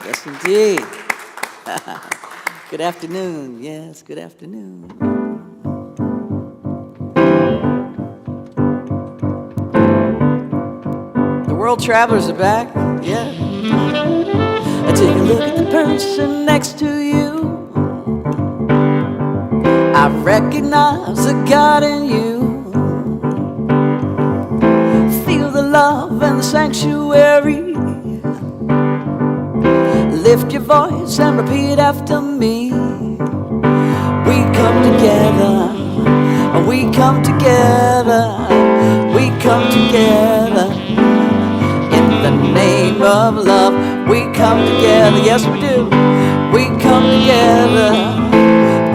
Yes, indeed. Good afternoon. Yes, good afternoon. The world travelers are back. Yeah. I take a look at the person next to you. I recognize the God in you. Feel the love and the sanctuary. Lift your voice and repeat after me. We come together, we come together, we come together in the name of love. We come together, yes we do. We come together,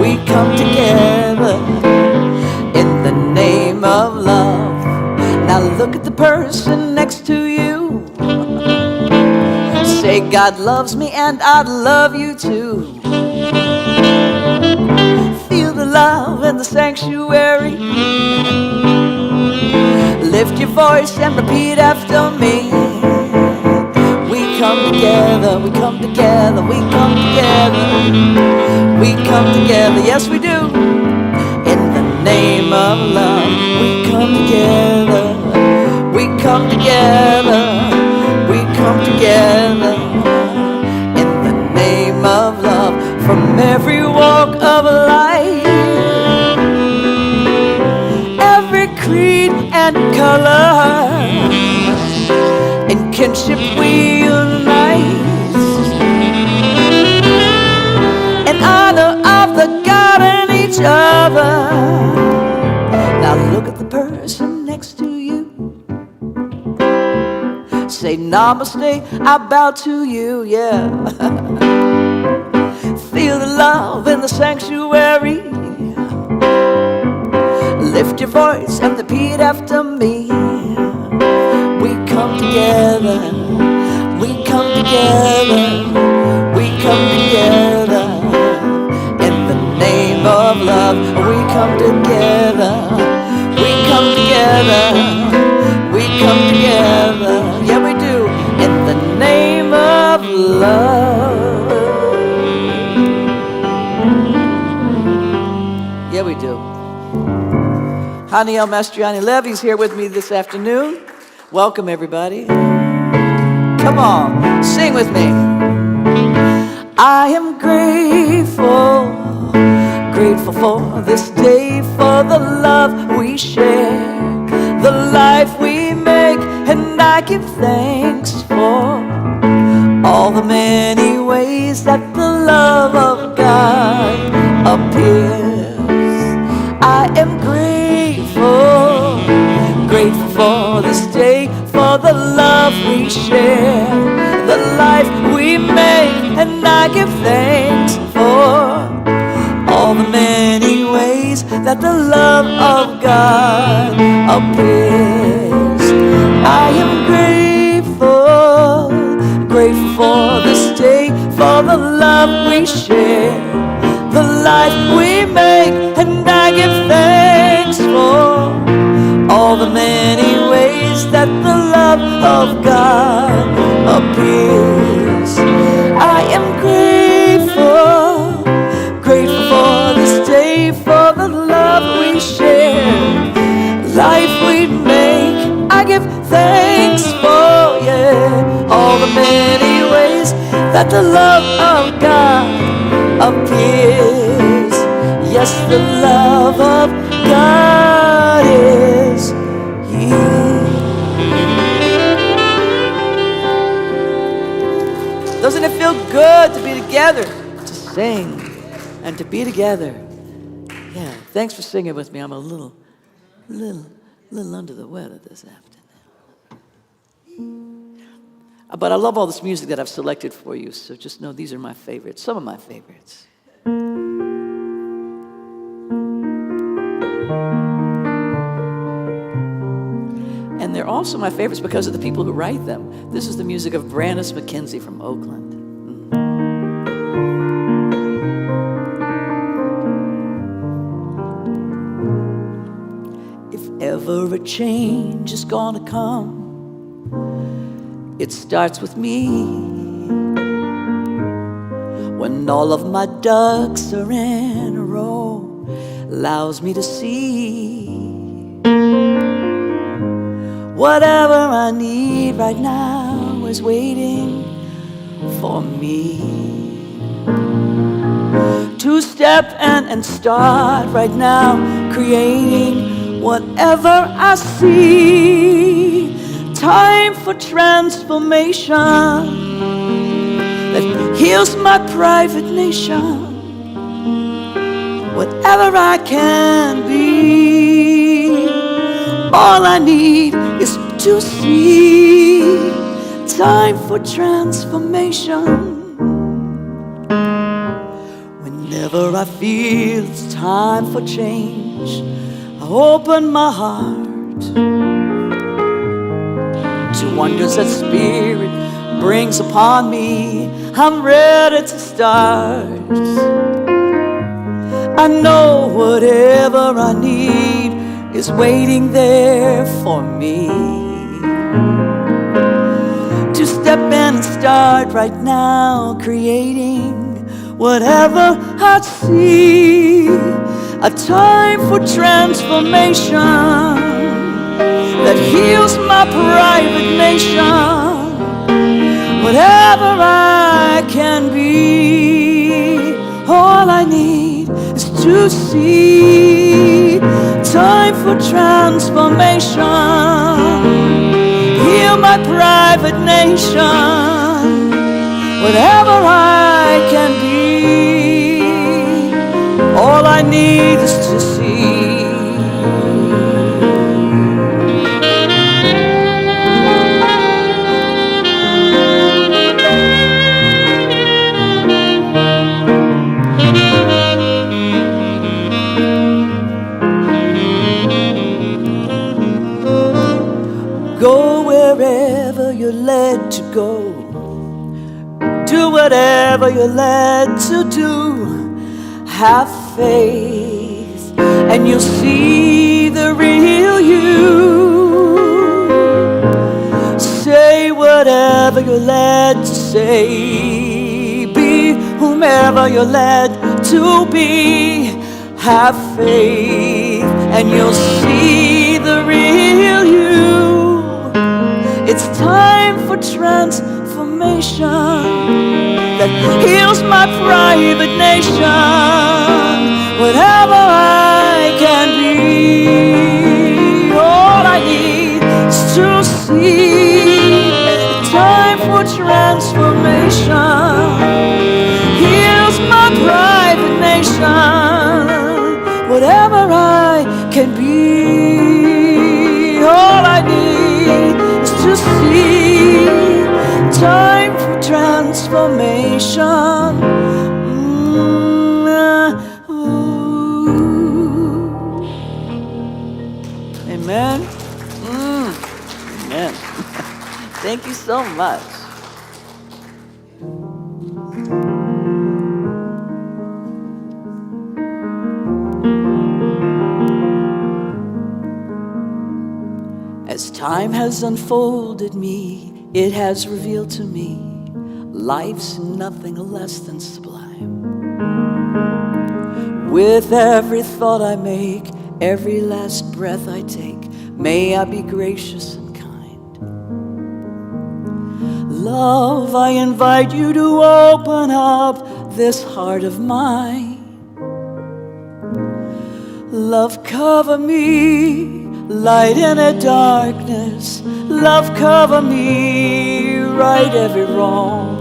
we come together in the name of love. Now look at the person next to you. Say, God loves me and I love you too. Feel the love in the sanctuary. Lift your voice and repeat after me. We come together, we come together, we come together. We come together, yes we do. In the name of love, we come together. We come together. We come together in the name of love. From every walk of life, every creed and color, in kinship we unite, in honor of the God and each other. Now look at the person next to you. Say, namaste, I bow to you, yeah. Feel the love in the sanctuary. Lift your voice and repeat after me. We come together, we come together, we come together. In the name of love, we come together, we come together, we come together. Yeah, we do. In the name of love. Yeah, we do. Haniel Mastriani Levy's here with me this afternoon. Welcome, everybody. Come on, sing with me. I am grateful, grateful for this day, for the love we share, the life we make, and I give thanks for all the many ways that the love of God appears. I am grateful, grateful for this day, for the love we share, the life we make, and I give thanks for all the many ways that the love of God appears. I am grateful, grateful for this day, for the love we share, the life we make, and I give thanks for all the many ways that the love of God appears. I am grateful, grateful for this day, for the love we share, life we make. I give thanks for, yeah, all the many ways that the love of God appears. Yes, the love of God is here. Doesn't it feel good to be together, to sing and to be together? Yeah, thanks for singing with me. I'm a little under the weather this afternoon. But I love all this music that I've selected for you, so just know these are my favorites, some of my favorites. And they're also my favorites because of the people who write them. This is the music of Brannis McKenzie from Oakland. If ever a change is gonna come, it starts with me. When all of my ducks are in a row, allows me to see whatever I need right now is waiting for me. To step in and start right now, creating whatever I see. Time for transformation that heals my private nation. Whatever I can be, all I need is to see. Time for transformation. Whenever I feel it's time for change, I open my heart to wonders that Spirit brings upon me. I'm ready to start. I know whatever I need is waiting there for me. To step in and start right now, creating whatever I see. A time for transformation that heals my private nation. Whatever I can be, all I need is to see. Time for transformation, heal my private nation. Whatever I can be, all I need is to see. led to go. Do whatever you're led to do. Have faith and you'll see the real you. Say whatever you're led to say. Be whomever you're led to be. Have faith and you'll see the real you. It's time for transformation that heals my private nation. Whatever I can be, all I need is to see. Time for transformation heals my private nation. Whatever I can be, all I need is to see. Time for transformation. Amen. Amen. Thank you so much. As time has unfolded me, it has revealed to me life's nothing less than sublime. With every thought I make, every last breath I take, may I be gracious and kind. Love, I invite you to open up this heart of mine. Love, cover me, light in the darkness. Love, cover me, right every wrong.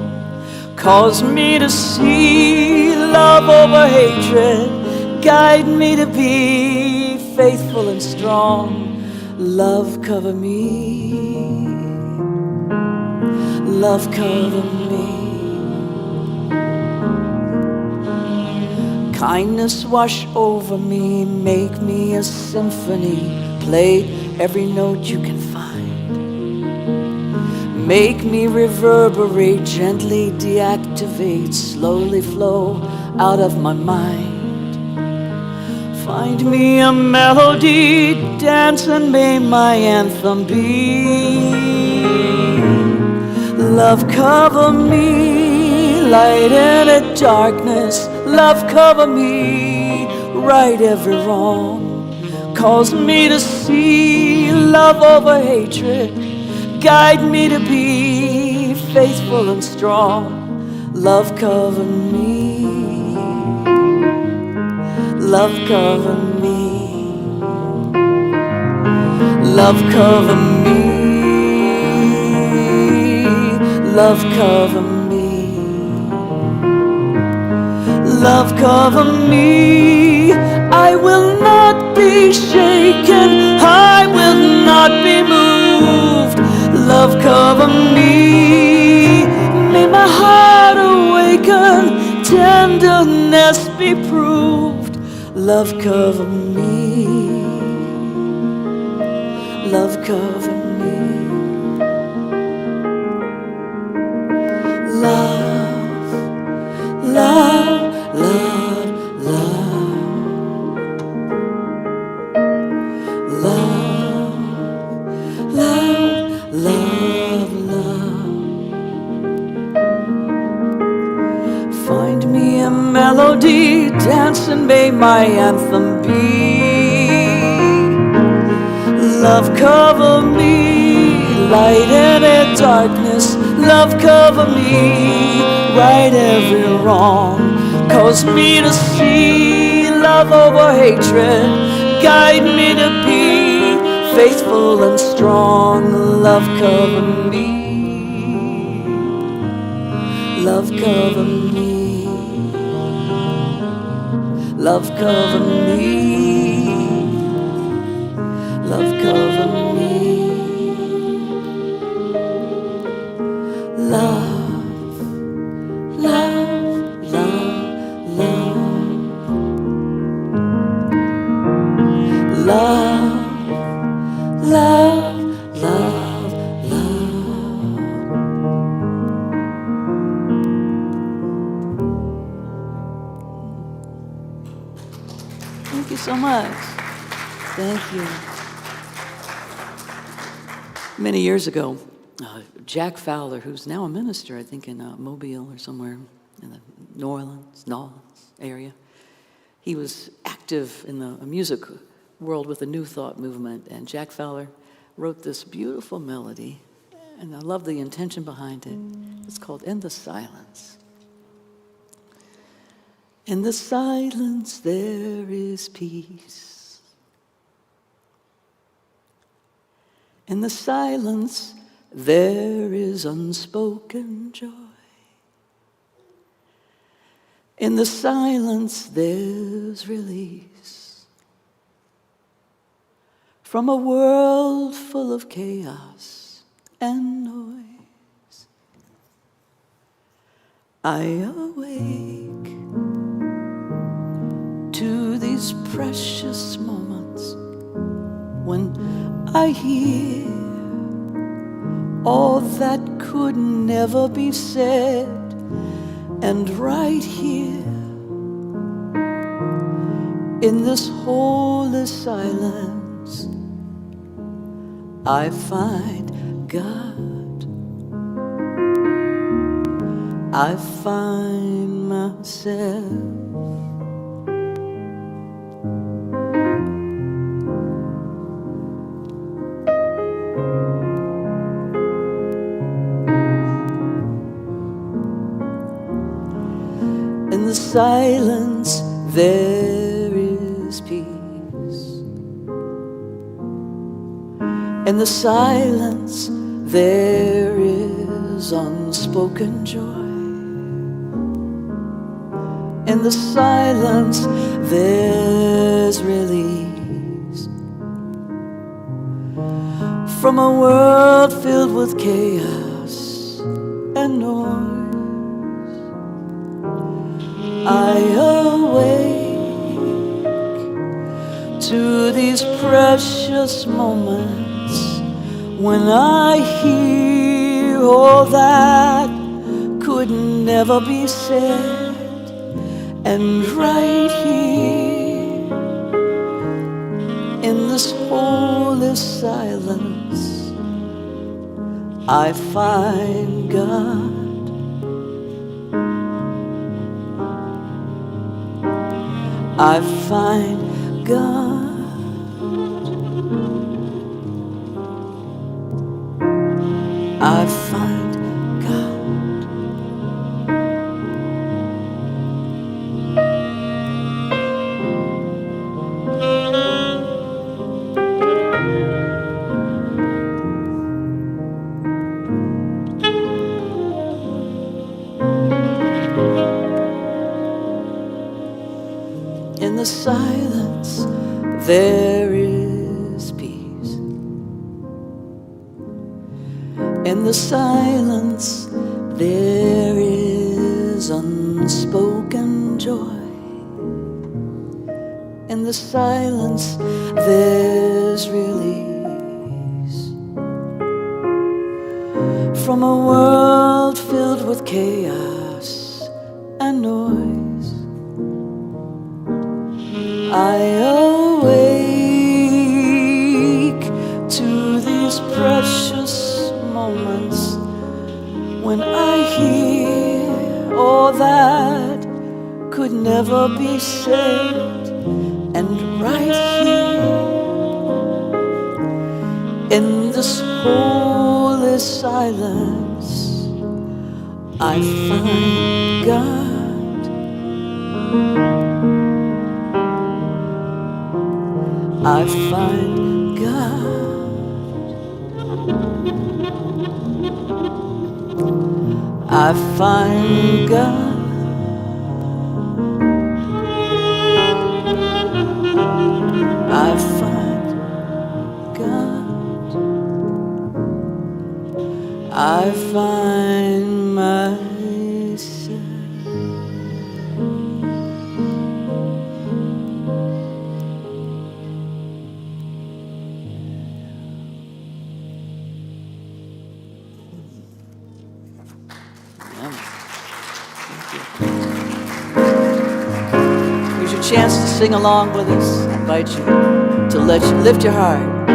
Cause me to see love over hatred. Guide me to be faithful and strong. Love, cover me. Love, cover me. Kindness wash over me. Make me a symphony. Play every note you can find. Make me reverberate, gently deactivate, slowly flow out of my mind. Find me a melody, dance and may my anthem be. Love, cover me, light in the darkness. Love, cover me, right every wrong. Cause me to see love over hatred. Guide me to be faithful and strong. Love, cover me. Love, cover me. Love, cover me. Love, cover me. Love, cover me. I will not be shaken. I will not be moved. Love, cover me. May my heart awaken. Tenderness be proved. Love, cover me. Love, cover me. Love, love, love, love. Love, love, love, love. Find me a melody, dance and may my anthem be. Love, cover me, light in the darkness. Love, cover me, right every wrong. Cause me to see love over hatred. Guide me to be faithful and strong. Love, cover me. Love, cover me. Love, cover me. Love, cover me. Love, love, love, love. Love, love, love, love. so much. Thank you. Many years ago, Jack Fowler, who's now a minister, I think in Mobile or somewhere in the New Orleans area, he was active in the music world with the New Thought movement, and Jack Fowler wrote this beautiful melody, and I love the intention behind it. It's called In the Silence. In the silence there is peace. In the silence there is unspoken joy. In the silence there's release from a world full of chaos and noise. I awake to these precious moments when I hear all that could never be said, and right here in this holy silence I find God. I find myself. In the silence there is peace. In the silence there is unspoken joy. In the silence there's release from a world filled with chaos and noise. I awake to these precious moments when I hear all that could never be said, and right here in this holy silence I find God. I find God. I find God. In the silence there is peace. In the silence there is unspoken joy. In the silence there's release from a world filled with chaos and noise. I awake to these precious moments when I hear all that could never be said, and right here in this holy silence I find God. I find God. I find God. I find God. I find myself. Here's your chance to sing along with us. invite you to lift your heart.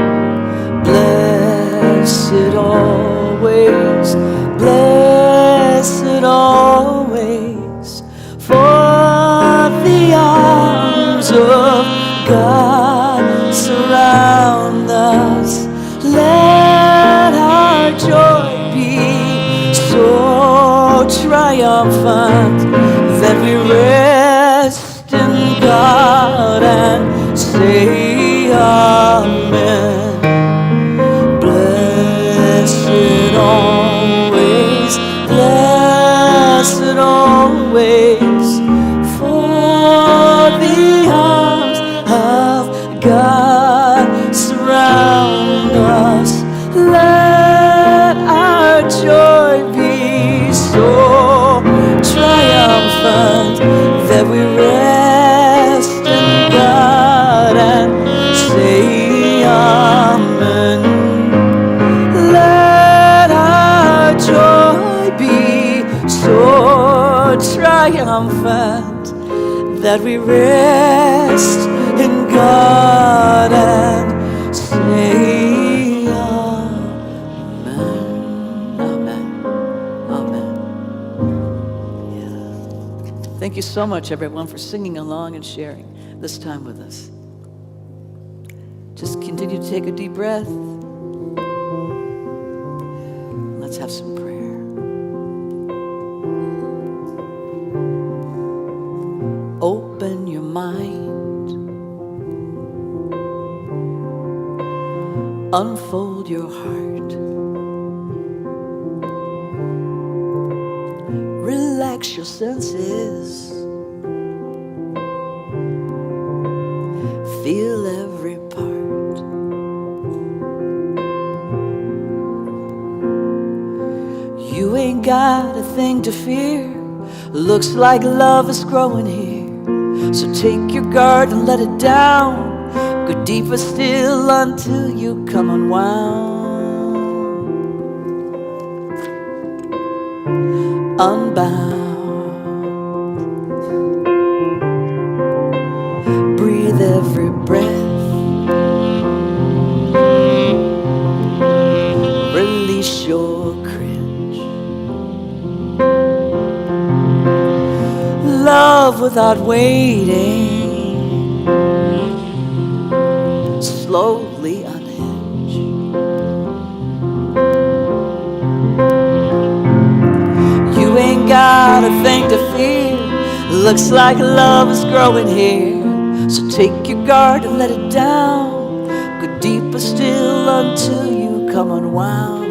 Blessed always, blessed always, for the arms of God surround us. Let our joy be so triumphant that we rest in God and say amen. Blessed always, blessed always, for the arms of God surround us. Let our joy be so triumphant that we rest in God and say amen. Let our joy be so triumphant that we rest in God and say amen. Amen. Amen. Yeah. Thank you so much, everyone, for singing along and sharing this time with us. Just continue to take a deep breath. Let's have some prayer. Open your mind. Unfold your heart. Relax your senses. Feel every part. You ain't got a thing to fear. Looks like love is growing here. So take your guard and let it down. Go deeper still until you come unwound. Unbound. Breathe every breath. Release your cringe. Love without waiting. Slowly unhinge. You ain't got a thing to fear. Looks like love is growing here. So take your guard and let it down. Go deeper still until you come unwound.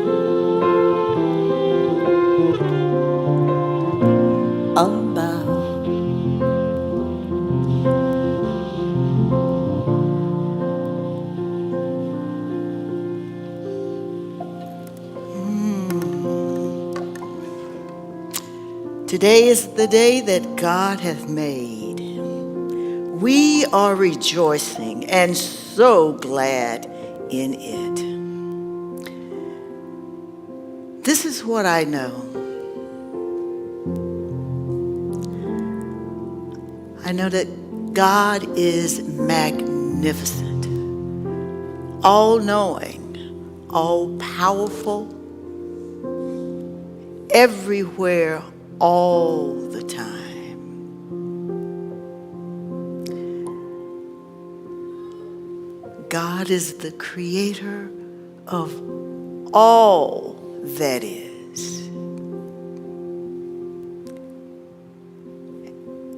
Unbound. Today is the day that God hath made. We are rejoicing and so glad in it. This is what I know. I know that God is magnificent, all-knowing, all-powerful, everywhere, all the time. God is the creator of all that is.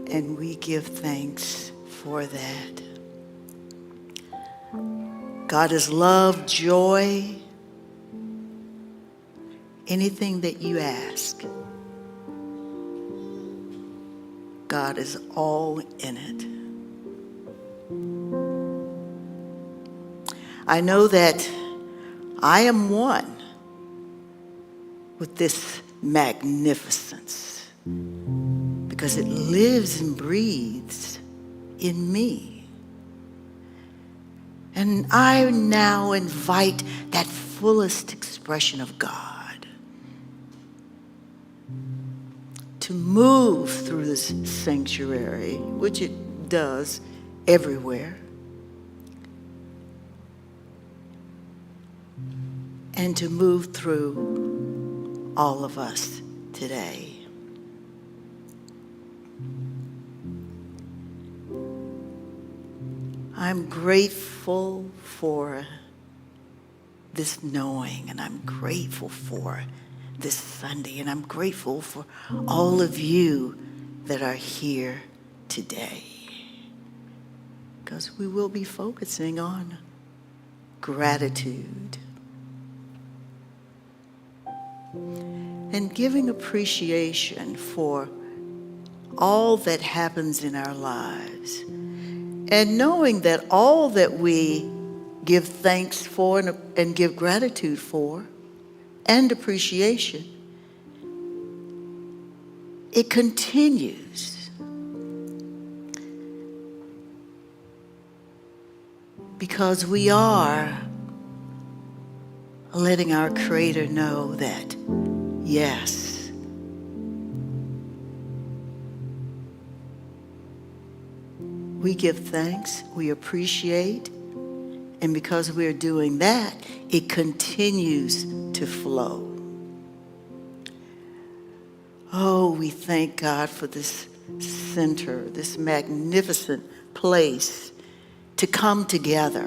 And we give thanks for that. God is love, joy, anything that you ask. God is all in it. I know that I am one with this magnificence because it lives and breathes in me. And I now invite that fullest expression of God to move through this sanctuary, which it does everywhere, and to move through all of us today. I'm grateful for this knowing, and I'm grateful for this Sunday, and I'm grateful for all of you that are here today, because we will be focusing on gratitude and giving appreciation for all that happens in our lives, and knowing that all that we give thanks for and give gratitude for and appreciation, it continues. Because we are letting our Creator know that, yes, we give thanks, we appreciate, and because we're doing that, it continues to flow. Oh, we thank God for this center, this magnificent place to come together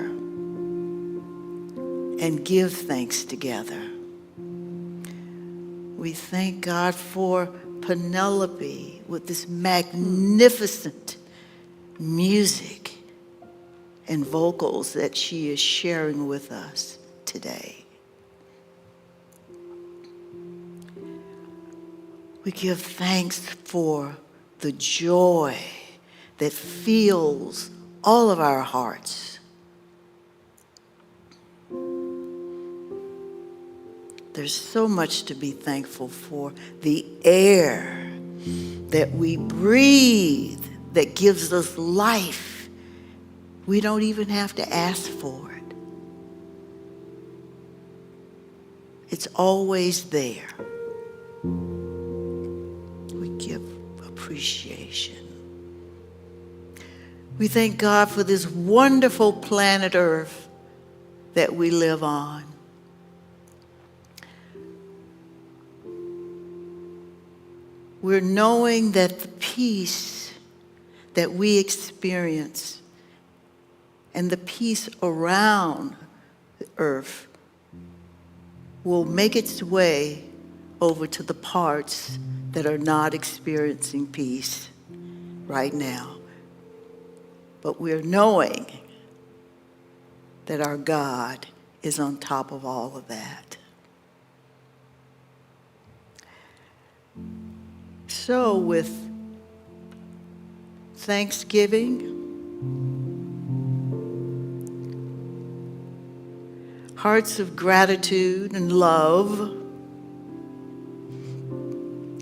and give thanks together. We thank God for Penelope with this magnificent music and vocals that she is sharing with us today. We give thanks for the joy that fills all of our hearts. There's so much to be thankful for. The air that we breathe that gives us life. We don't even have to ask for it. It's always there. We give appreciation. We thank God for this wonderful planet Earth that we live on. We're knowing that the peace that we experience and the peace around the earth will make its way over to the parts that are not experiencing peace right now. But we're knowing that our God is on top of all of that. So with thanksgiving, hearts of gratitude and love,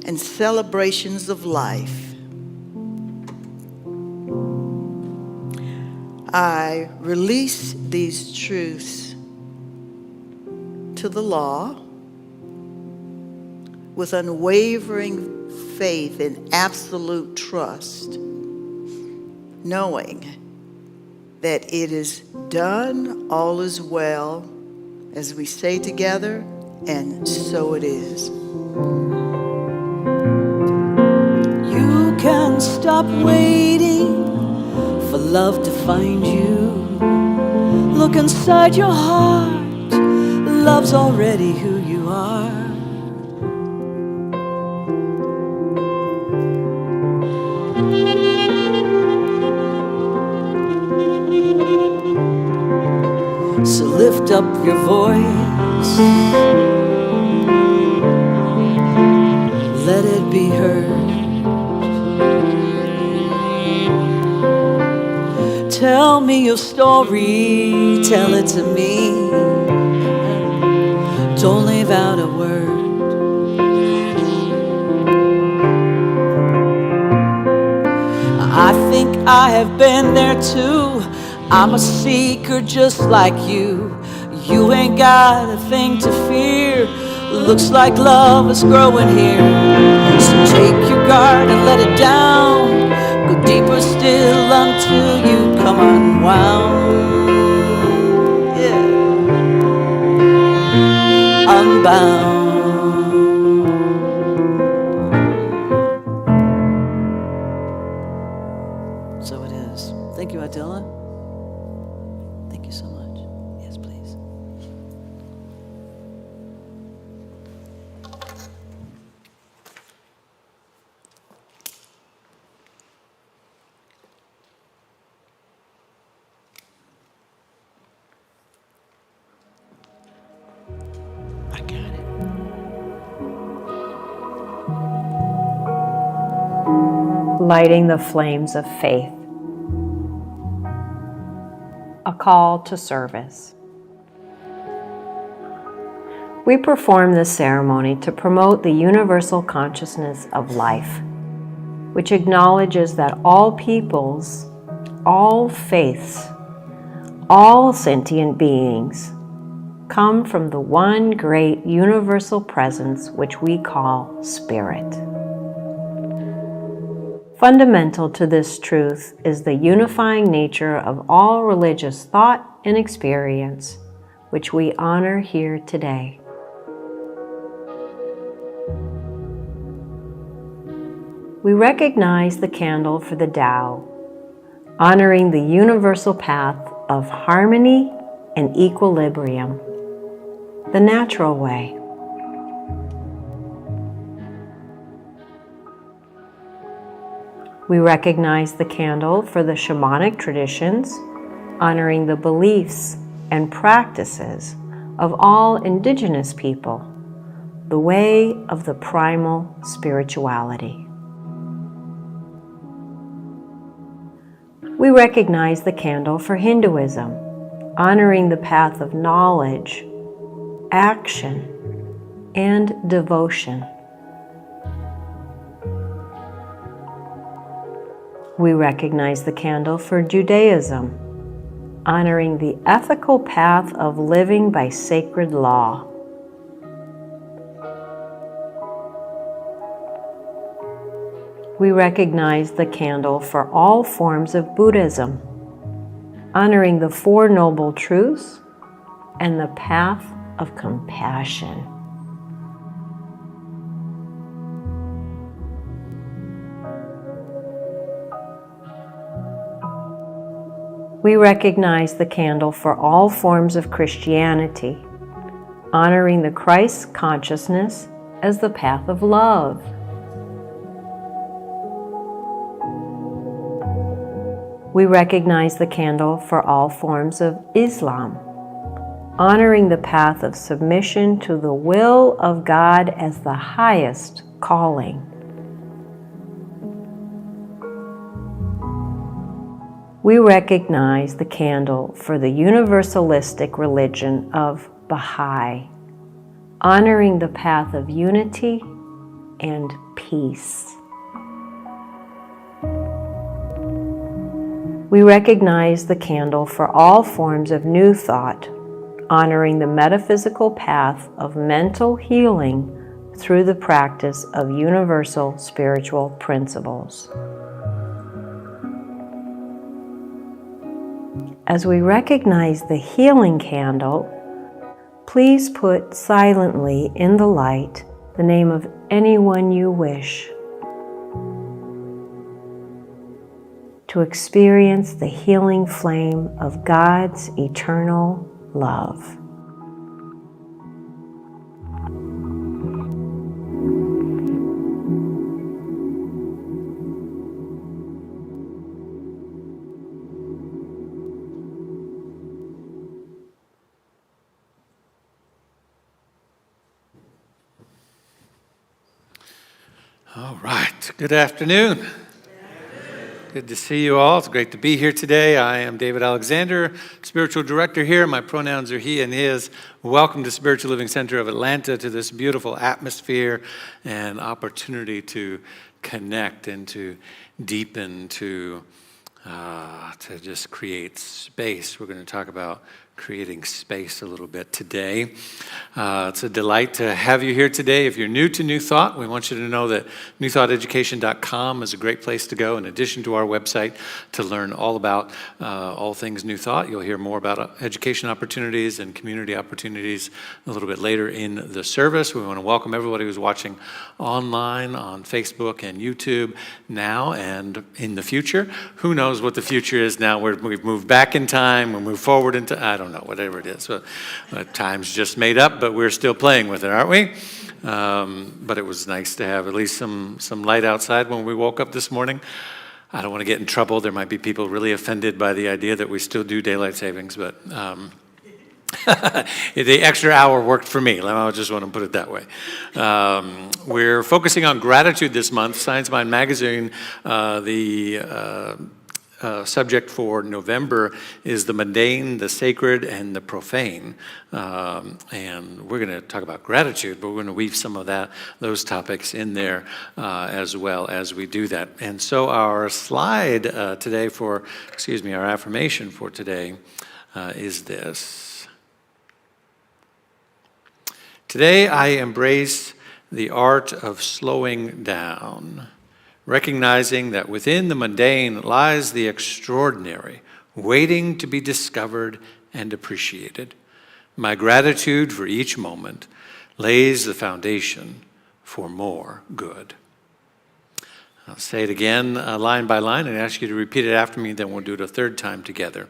and celebrations of life, I release these truths to the law with unwavering faith and absolute trust, knowing that it is done, all is well, as we say together, and so it is. You can stop waiting for love to find you. Look inside your heart. Love's already who you are. So lift up your voice. Let it be heard. Tell me your story, tell it to me. Don't leave out a word. I think I have been there too. I'm a seeker just like you. You ain't got a thing to fear. Looks like love is growing here. So take your guard and let it down. Go deeper still until you come unwound. Yeah. bound. So it is. Thank you, Attila. Thank you so much. Yes, please. I got it. Lighting the flames of faith. A call to service. We perform this ceremony to promote the universal consciousness of life, which acknowledges that all peoples, all faiths, all sentient beings come from the one great universal presence which we call Spirit. Fundamental to this truth is the unifying nature of all religious thought and experience, which we honor here today. We recognize the candle for the Tao, honoring the universal path of harmony and equilibrium, the natural way. We recognize the candle for the shamanic traditions, honoring the beliefs and practices of all indigenous people, the way of the primal spirituality. We recognize the candle for Hinduism, honoring the path of knowledge, action, and devotion. We recognize the candle for Judaism, honoring the ethical path of living by sacred law. We recognize the candle for all forms of Buddhism, honoring the Four Noble Truths and the path of compassion. We recognize the candle for all forms of Christianity, honoring the Christ consciousness as the path of love. We recognize the candle for all forms of Islam, honoring the path of submission to the will of God as the highest calling. We recognize the candle for the universalistic religion of Baha'i, honoring the path of unity and peace. We recognize the candle for all forms of New Thought, honoring the metaphysical path of mental healing through the practice of universal spiritual principles. As we recognize the healing candle, please put silently in the light the name of anyone you wish to experience the healing flame of God's eternal love. All right, good afternoon. Good to see you all. It's great to be here today. I am David Alexander, spiritual director here. My pronouns are he and his. Welcome to Spiritual Living Center of Atlanta, to this beautiful atmosphere and opportunity to connect and to deepen, to just create space. We're going to talk about creating space a little bit today. It's a delight to have you here today. If you're new to New Thought, we want you to know that newthoughteducation.com is a great place to go, in addition to our website, to learn all about all things New Thought. You'll hear more about education opportunities and community opportunities a little bit later in the service. We want to welcome everybody who's watching online on Facebook and YouTube now and in the future. Who knows what the future is now? We've moved back in time, we move forward into, I don't know, whatever it is. Time's just made up, but we're still playing with it, aren't we? But it was nice to have at least some light outside when we woke up this morning. I don't want to get in trouble. There might be people really offended by the idea that we still do daylight savings, but the extra hour worked for me. I just want to put it that way. We're focusing on gratitude this month. Science Mind Magazine, the subject for November is the mundane, the sacred, and the profane. And we're going to talk about gratitude, but we're going to weave some of those topics in there as well as we do that. And so our slide today our affirmation for today is this. Today I embrace the art of slowing down, recognizing that within the mundane lies the extraordinary, waiting to be discovered and appreciated. My gratitude for each moment lays the foundation for more good. I'll say it again line by line and ask you to repeat it after me, then we'll do it a third time together.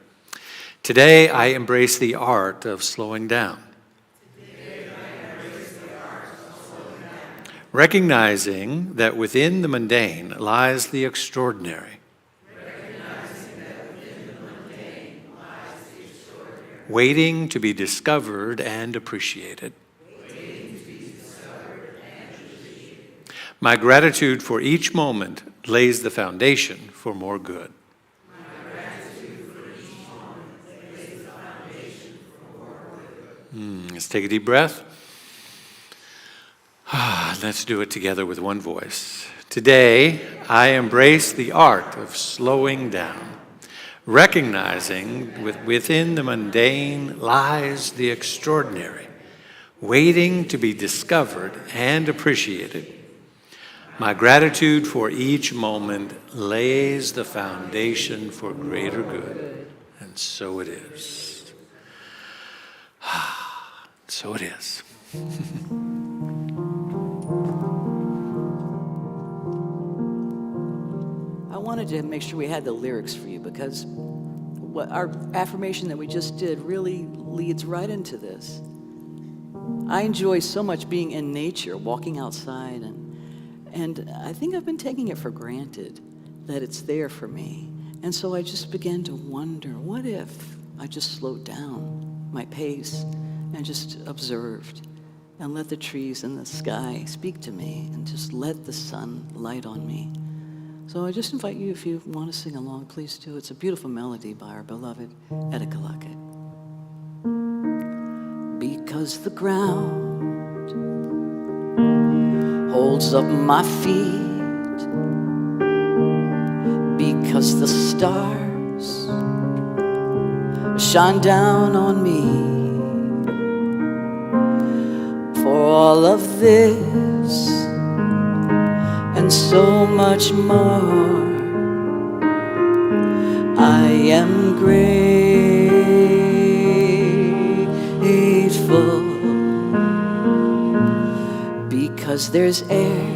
Today I embrace the art of slowing down. Recognizing that within the mundane lies the extraordinary. Waiting to be discovered and appreciated. My gratitude for each moment lays the foundation for more good. Let's take a deep breath. Let's do it together with one voice. Today, I embrace the art of slowing down, recognizing within the mundane lies the extraordinary, waiting to be discovered and appreciated. My gratitude for each moment lays the foundation for greater good, and so it is. So it is. I wanted to make sure we had the lyrics for you because what our affirmation that we just did really leads right into this. I enjoy so much being in nature, walking outside, and I think I've been taking it for granted that it's there for me. And so I just began to wonder, what if I just slowed down my pace and just observed and let the trees and the sky speak to me and just let the sun light on me. So I just invite you, if you want to sing along, please do. It's a beautiful melody by our beloved Etta Kalaka. Because the ground holds up my feet, because the stars shine down on me, for all of this and so much more, I am grateful, because there's air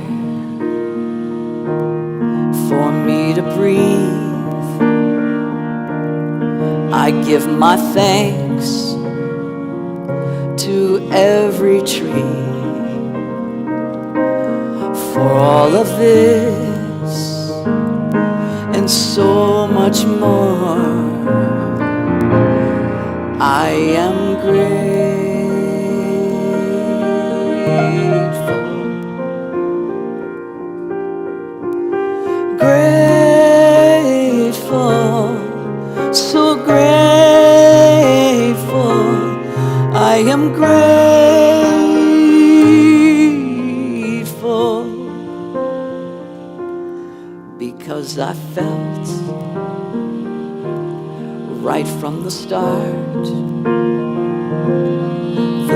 for me to breathe. I give my thanks to every tree for all of this and so much more. I am grateful, grateful, so grateful. I am grateful because I felt right from the start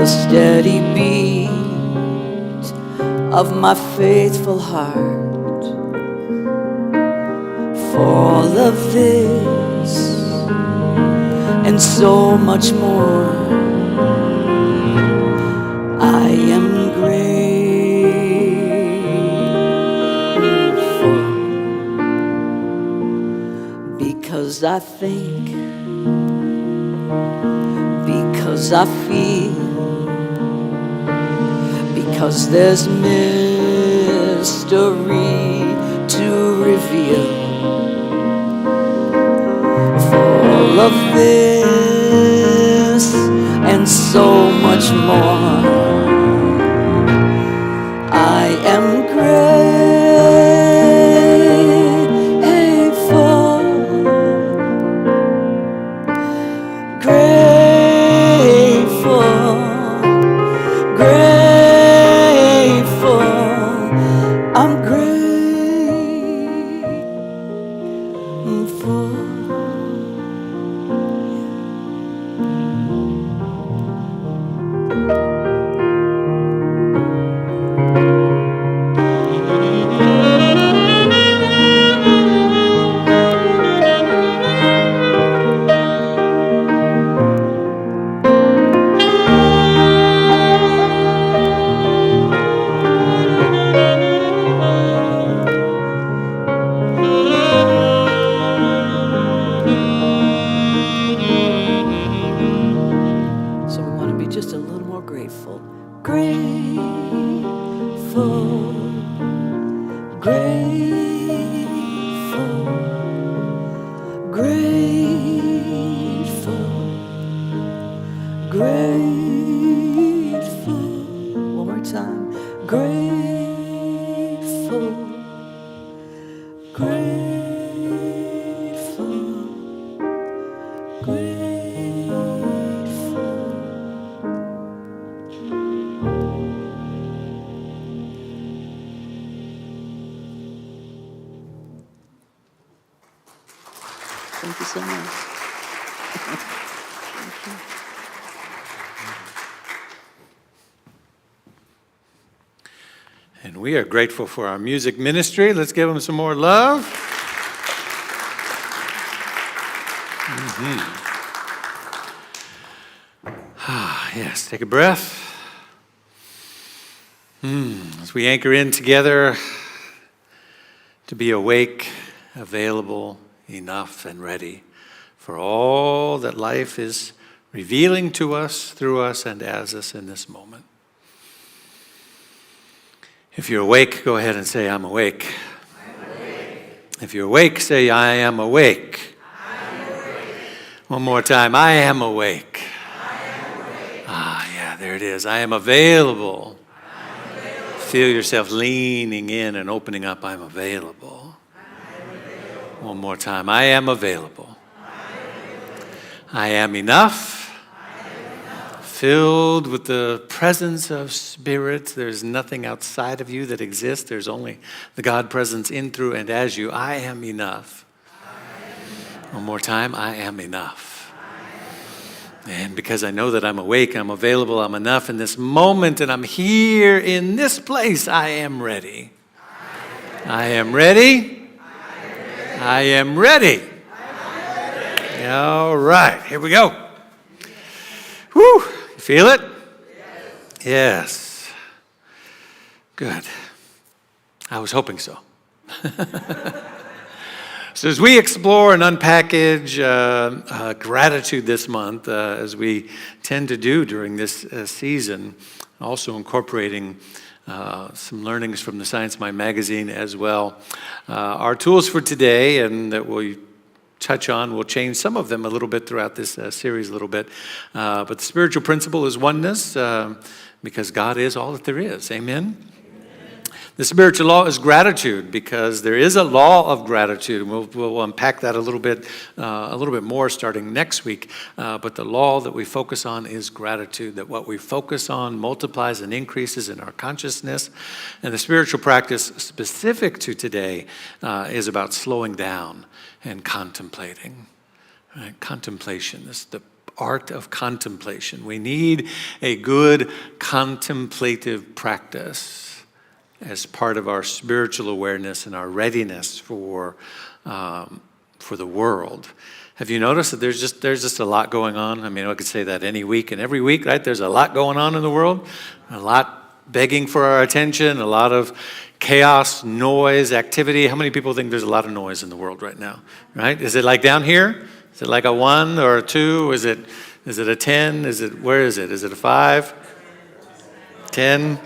the steady beat of my faithful heart. For all of this and so much more, I am grateful, because I think, because I feel, because there's mystery to reveal. For all of this and so much more, I am grateful, grateful, grateful. I'm grateful. So we want to be just a little more grateful. Grateful, grateful, grateful, grateful. One more time. Grateful, grateful, grateful. Thank you so much. And we are grateful for our music ministry. Let's give them some more love. Yes, take a breath. As we anchor in together to be awake, available, enough, and ready for all that life is revealing to us, through us, and as us in this moment. If you're awake, go ahead and say, I'm awake. I'm awake. If you're awake, say, I am awake. I am awake. One more time, I am awake. I am awake. Ah, yeah, there it is. I am available. I'm available. Feel yourself leaning in and opening up. I'm available. I'm available. One more time, I am available. I am enough. Filled with the presence of Spirit. There's nothing outside of you that exists. There's only the God presence in, through, and as you. I am enough. One more time, I am enough. And because I know that I'm awake, I'm available, I'm enough in this moment, and I'm here in this place, I am ready. I am ready. I am ready. All right, here we go. Woo! Feel it? Yes. Good. I was hoping so. So as we explore and unpackage gratitude this month, as we tend to do during this season, also incorporating some learnings from the Science Mind magazine as well, our tools for today, and that we'll touch on, we'll change some of them a little bit throughout this series a little bit. But the spiritual principle is oneness, because God is all that there is. Amen? The spiritual law is gratitude, because there is a law of gratitude. We'll unpack that a little bit more starting next week. But the law that we focus on is gratitude, that what we focus on multiplies and increases in our consciousness. And the spiritual practice specific to today is about slowing down and contemplating. Right? Contemplation is the art of contemplation. We need a good contemplative practice as part of our spiritual awareness and our readiness for the world. Have you noticed that there's just a lot going on? I mean, I could say that any week and every week, right? There's a lot going on in the world, a lot begging for our attention, a lot of chaos, noise, activity. How many people think there's a lot of noise in the world right now, right? Is it like down here? Is it like a 1 or a 2? Is it a 10? Where is it? Is it a 5? 10?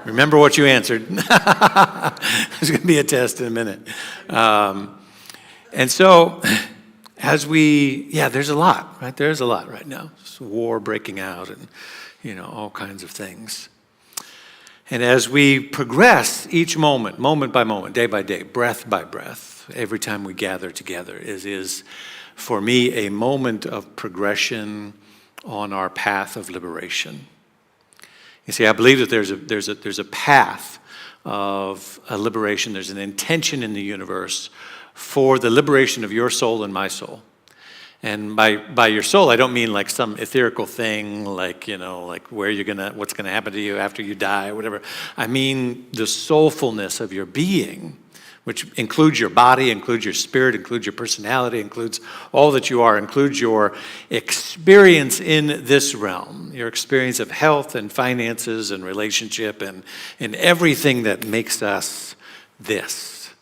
Remember what you answered. There's going to be a test in a minute. And so, there's a lot, right? There's a lot right now. There's war breaking out and, all kinds of things. And as we progress each moment by moment, day by day, breath by breath, every time we gather together is for me, a moment of progression on our path of liberation. You see, I believe that there's a path of a liberation. There's an intention in the universe for the liberation of your soul and my soul. And by your soul, I don't mean like some etherical thing, like, like what's gonna happen to you after you die or whatever. I mean the soulfulness of your being, which includes your body, includes your spirit, includes your personality, includes all that you are, includes your experience in this realm, your experience of health and finances and relationship and everything that makes us this.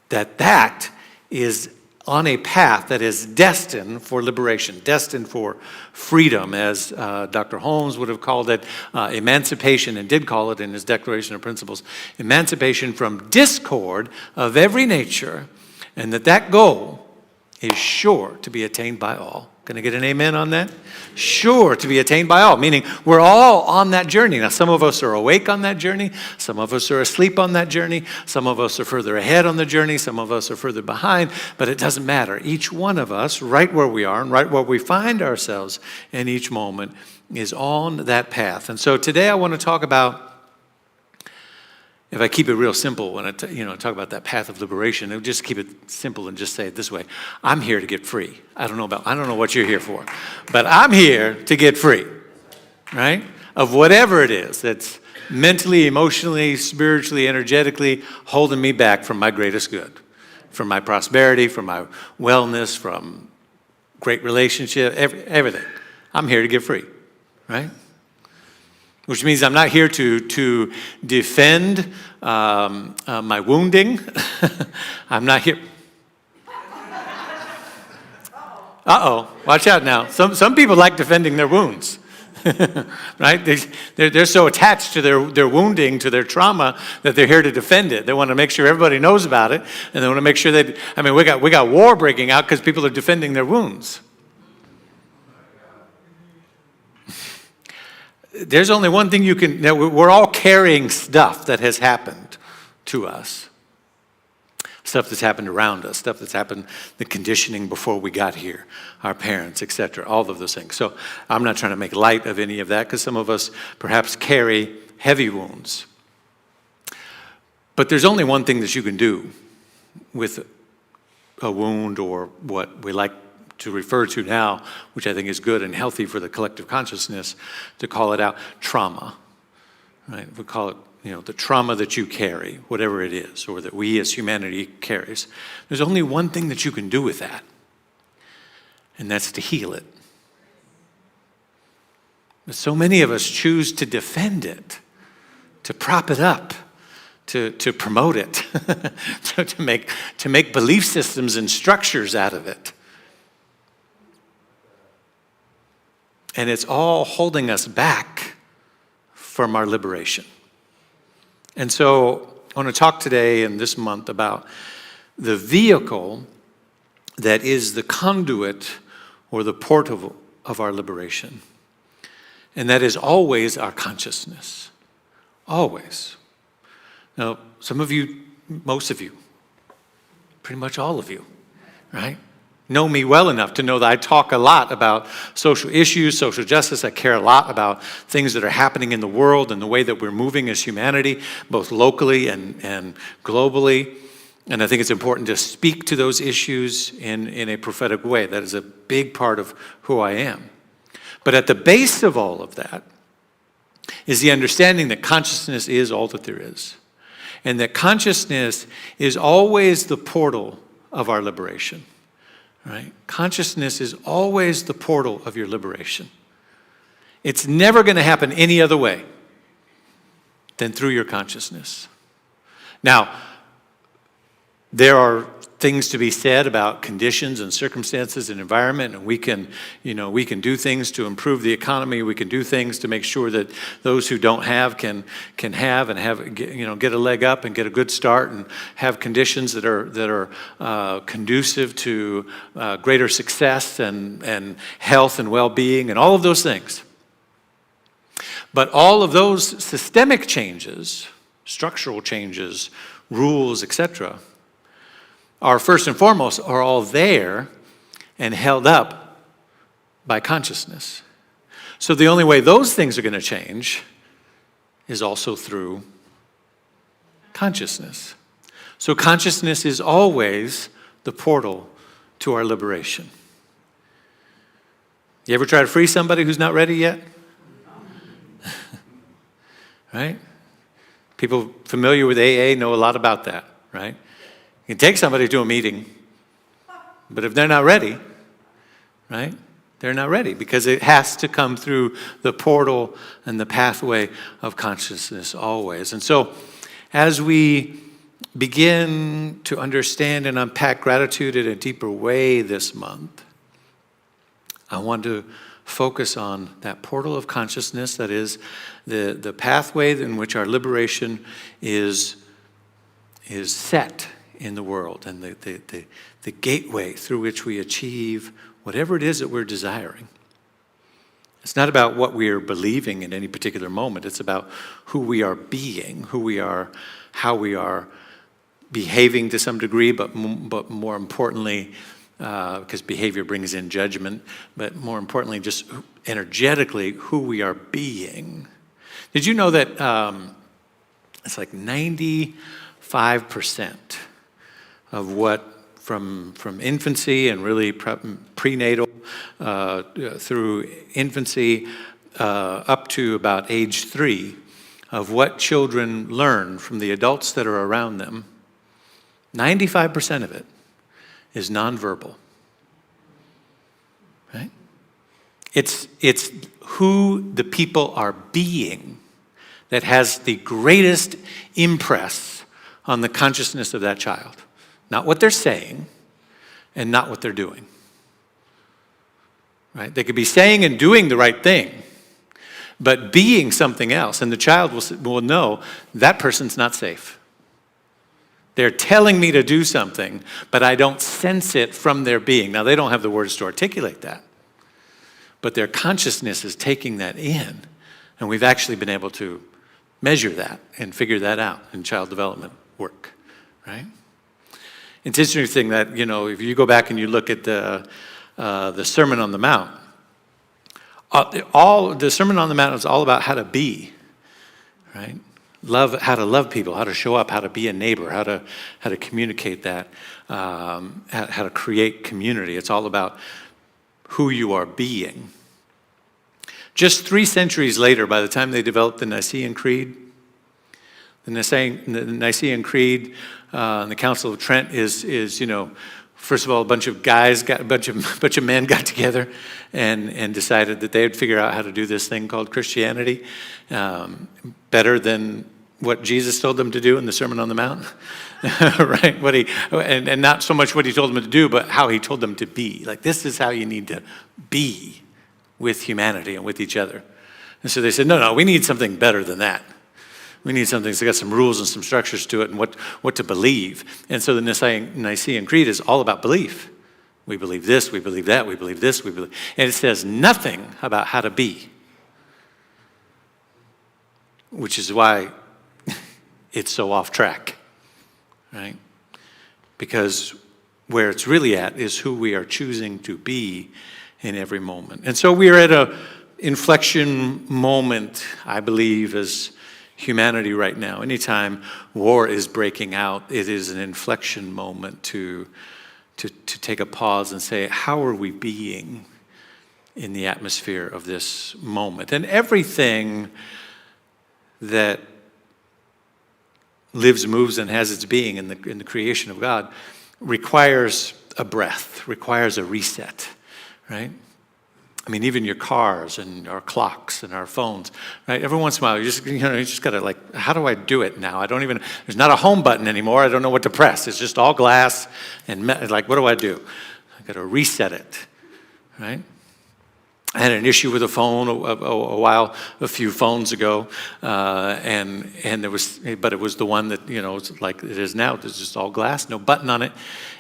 That is on a path that is destined for liberation, destined for freedom, as Dr. Holmes would have called it, emancipation, and did call it in his Declaration of Principles, emancipation from discord of every nature, and that goal is sure to be attained by all. Can I get an amen on that? Sure to be attained by all, meaning we're all on that journey. Now, some of us are awake on that journey. Some of us are asleep on that journey. Some of us are further ahead on the journey. Some of us are further behind, but it doesn't matter. Each one of us, right where we are and right where we find ourselves in each moment, is on that path. And so today I want to talk about, if I keep it real simple when I talk about that path of liberation, I'll just keep it simple and just say it this way. I'm here to get free. I don't know what you're here for, but I'm here to get free, right? Of whatever it is that's mentally, emotionally, spiritually, energetically holding me back from my greatest good, from my prosperity, from my wellness, from great relationship, everything. I'm here to get free, right? Which means I'm not here to defend my wounding. I'm not here. Uh-oh, watch out now. Some people like defending their wounds, right? They're so attached to their wounding, to their trauma, that they're here to defend it. They want to make sure everybody knows about it, and they want to make sure that, we got war breaking out because people are defending their wounds. There's only one thing we're all carrying stuff that has happened to us. Stuff that's happened around us, stuff that's happened, the conditioning before we got here, our parents, etc., all of those things. So I'm not trying to make light of any of that because some of us perhaps carry heavy wounds. But there's only one thing that you can do with a wound, or what we like to refer to now, which I think is good and healthy for the collective consciousness, to call it out, trauma, right? We call it, the trauma that you carry, whatever it is, or that we as humanity carries. There's only one thing that you can do with that, and that's to heal it. But so many of us choose to defend it, to prop it up, to promote it, to make belief systems and structures out of it. And it's all holding us back from our liberation. And so I want to talk today and this month about the vehicle that is the conduit or the portal of our liberation. And that is always our consciousness. Always. Now, some of you, most of you, pretty much all of you, right, know me well enough to know that I talk a lot about social issues, social justice. I care a lot about things that are happening in the world and the way that we're moving as humanity, both locally and globally. And I think it's important to speak to those issues in a prophetic way. That is a big part of who I am. But at the base of all of that is the understanding that consciousness is all that there is. And that consciousness is always the portal of our liberation. Right? Consciousness is always the portal of your liberation. It's never going to happen any other way than through your consciousness. Now, there are things to be said about conditions and circumstances and environment, and we can do things to improve the economy. We can do things to make sure that those who don't have can have and have get a leg up and get a good start and have conditions that are conducive to greater success and health and well-being and all of those things. But all of those systemic changes, structural changes, rules, etc., are first and foremost are all there and held up by consciousness. So the only way those things are going to change is also through consciousness. So consciousness is always the portal to our liberation. You ever try to free somebody who's not ready yet? Right? People familiar with AA know a lot about that, right? You can take somebody to a meeting, but if they're not ready, right? They're not ready because it has to come through the portal and the pathway of consciousness always. And so as we begin to understand and unpack gratitude in a deeper way this month, I want to focus on that portal of consciousness that is the pathway in which our liberation is set in the world, and the gateway through which we achieve whatever it is that we're desiring. It's not about what we are believing in any particular moment. It's about who we are being, who we are, how we are behaving to some degree, but more importantly, because behavior brings in judgment, but more importantly, just energetically, who we are being. Did you know that it's like 95% of what from infancy and really prenatal through infancy up to about age 3 of what children learn from the adults that are around them, 95% of it is nonverbal, right? It's who the people are being that has the greatest impress on the consciousness of that child. Not what they're saying and not what they're doing, right? They could be saying and doing the right thing, but being something else, and the child will know that person's not safe. They're telling me to do something, but I don't sense it from their being. Now, they don't have the words to articulate that, but their consciousness is taking that in, and we've actually been able to measure that and figure that out in child development work, right? It's interesting that, if you go back and you look at the Sermon on the Mount, the Sermon on the Mount is all about how to be, right? How to love people, how to show up, how to be a neighbor, how to communicate that, how to create community. It's all about who you are being. Just 3 centuries later, by the time they developed the Nicene Creed, the Nicene Creed and the Council of Trent is first of all, a bunch of men got together and decided that they would figure out how to do this thing called Christianity better than what Jesus told them to do in the Sermon on the Mount, right? And not so much what he told them to do, but how he told them to be. Like, this is how you need to be with humanity and with each other. And so they said, no, we need something better than that. We need something that's got some rules and some structures to it and what to believe. And so the Nicene Creed is all about belief. We believe this, we believe that, we believe this, we believe. And it says nothing about how to be, which is why it's so off track, right? Because where it's really at is who we are choosing to be in every moment. And so we are at a inflection moment, I believe, as humanity right now. Anytime war is breaking out, it is an inflection moment to take a pause and say, how are we being in the atmosphere of this moment? And everything that lives, moves, and has its being in the creation of God requires a breath, requires a reset, right? I mean, even your cars and our clocks and our phones, right? Every once in a while, you just gotta like, how do I do it now? There's not a home button anymore. I don't know what to press. It's just all glass and like, what do I do? I gotta reset it, right? I had an issue with a phone a few phones ago, and it was the one that, it's like it is now. There's just all glass, no button on it,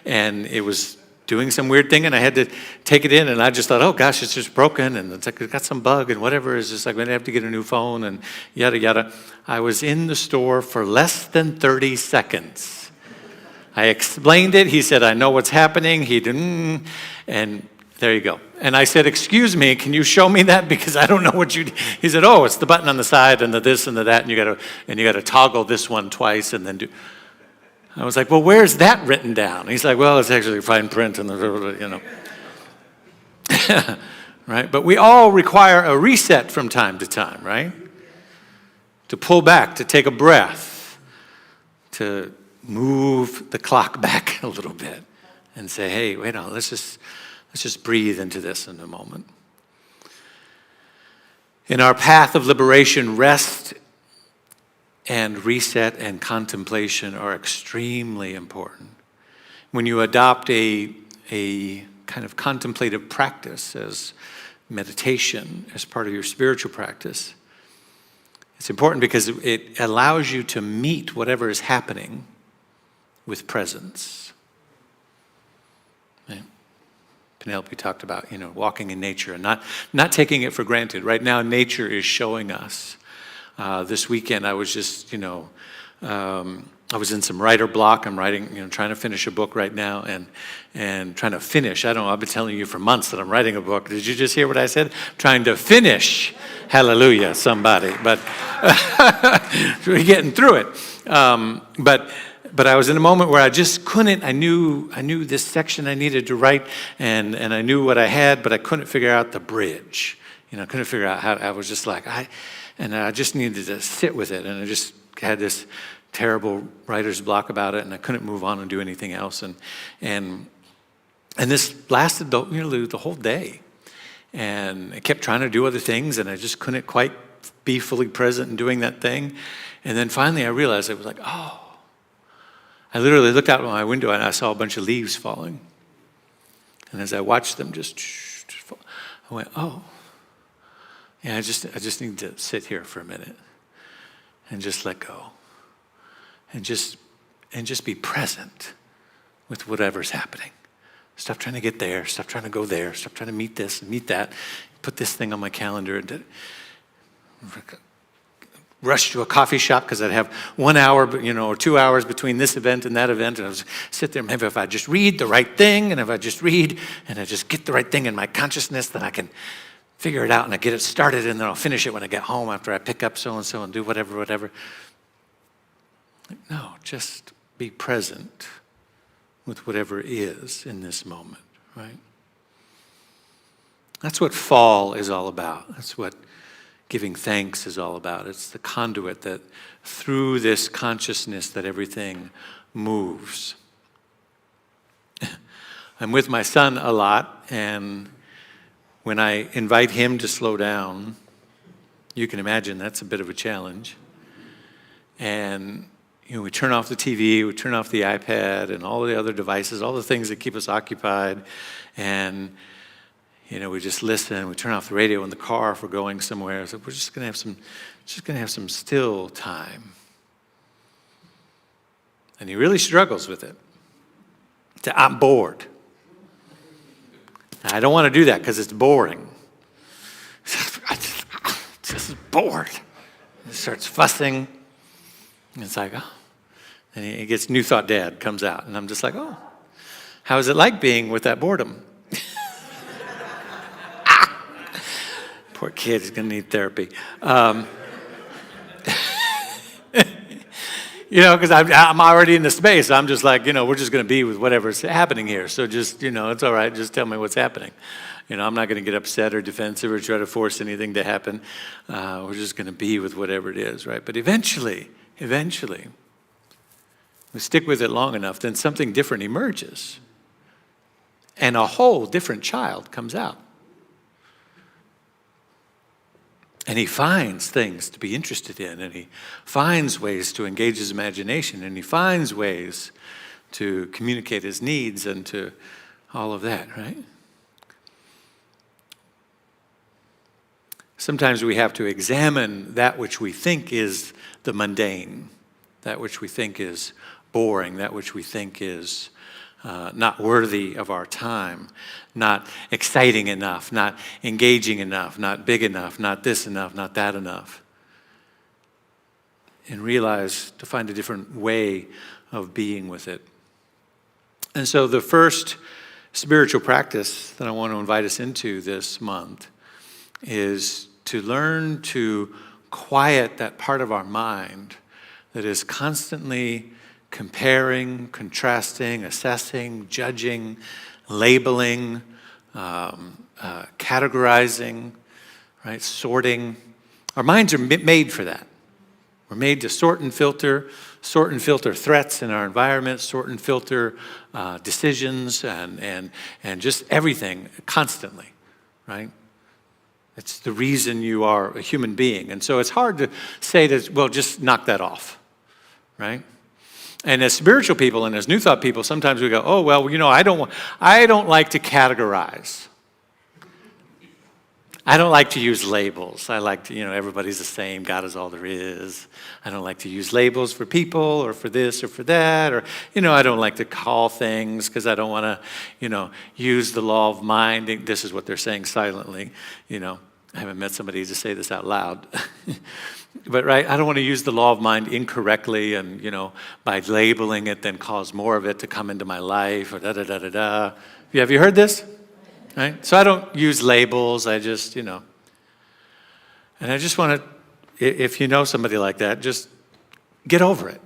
and it was doing some weird thing, and I had to take it in, and I just thought, oh gosh, it's just broken, and it's like it got some bug, and whatever. It's just like I'm gonna have to get a new phone, and yada yada. I was in the store for less than 30 seconds. I explained it. He said, I know what's happening. He didn't, and there you go. And I said, excuse me, can you show me that? Because I don't know what you did. He said, oh, it's the button on the side and the this and the that, and you gotta toggle this one twice and then do. I was like, well, where's that written down? He's like, well, it's actually fine print and right? But we all require a reset from time to time, right? To pull back, to take a breath, to move the clock back a little bit and say, hey, wait on, let's just breathe into this in a moment. In our path of liberation, rest and reset and contemplation are extremely important. When you adopt a kind of contemplative practice as meditation, as part of your spiritual practice, it's important because it allows you to meet whatever is happening with presence. Right? Penelope talked about, walking in nature and not taking it for granted. Right now, nature is showing us. This weekend, I was just, I was in some writer block. I'm writing, trying to finish a book right now and trying to finish. I don't know, I've been telling you for months that I'm writing a book. Did you just hear what I said? Trying to finish. Hallelujah, somebody. But we're getting through it. But I was in a moment where I just couldn't. I knew this section I needed to write, and I knew what I had, but I couldn't figure out the bridge. I couldn't figure out how. I was just like, I just needed to sit with it, and I just had this terrible writer's block about it, and I couldn't move on and do anything else, and this lasted the whole day, and I kept trying to do other things, and I just couldn't quite be fully present in doing that thing, and then finally I realized it was like, oh. I literally looked out my window and I saw a bunch of leaves falling. And as I watched them just fall, I went, oh. Yeah, I just need to sit here for a minute and just let go. And just be present with whatever's happening. Stop trying to get there, stop trying to go there, stop trying to meet this and meet that. Put this thing on my calendar and rush to a coffee shop because I'd have 1 hour, or 2 hours between this event and that event, and I would sit there. Maybe if I just read the right thing, and if I just read and I just get the right thing in my consciousness, then I can figure it out and I get it started, and then I'll finish it when I get home after I pick up so and so and do whatever. No, just be present with whatever is in this moment, right? That's what fall is all about. That's what giving thanks is all about. It's the conduit that through this consciousness that everything moves. I'm with my son a lot, and when I invite him to slow down, you can imagine that's a bit of a challenge. And we turn off the TV, we turn off the iPad and all the other devices, all the things that keep us occupied, and we just listen. We turn off the radio in the car if we're going somewhere. So we're just gonna have some still time. And he really struggles with it. I'm bored. I don't want to do that because it's boring. Just bored. He starts fussing. And it's like, oh. And he gets New Thought Dad comes out, and I'm just like, oh, how is it like being with that boredom? Poor kid, he's going to need therapy. Because I'm already in the space. I'm just like, we're just going to be with whatever's happening here. So just, it's all right. Just tell me what's happening. I'm not going to get upset or defensive or try to force anything to happen. We're just going to be with whatever it is, right? But eventually, we stick with it long enough, then something different emerges. And a whole different child comes out. And he finds things to be interested in, and he finds ways to engage his imagination, and he finds ways to communicate his needs and to all of that, right? Sometimes we have to examine that which we think is the mundane, that which we think is boring, that which we think is not worthy of our time, not exciting enough, not engaging enough, not big enough, not this enough, not that enough. And realize to find a different way of being with it. And so the first spiritual practice that I want to invite us into this month is to learn to quiet that part of our mind that is constantly comparing, contrasting, assessing, judging, labeling, categorizing, right? Sorting. Our minds are made for that. We're made to sort and filter threats in our environment, sort and filter decisions and just everything constantly, right? It's the reason you are a human being. And so it's hard to say that, well, just knock that off, right? And as spiritual people and as New Thought people, sometimes we go, oh, well, I don't like to categorize. I don't like to use labels. I like to, everybody's the same. God is all there is. I don't like to use labels for people or for this or for that. Or, I don't like to call things because I don't want to, use the law of mind. This is what they're saying silently. I haven't met somebody to say this out loud. But, right, I don't want to use the law of mind incorrectly and, by labeling it, then cause more of it to come into my life or da-da-da-da-da. Have you heard this? Right? So I don't use labels. I just, and I just want to, if you know somebody like that, just get over it.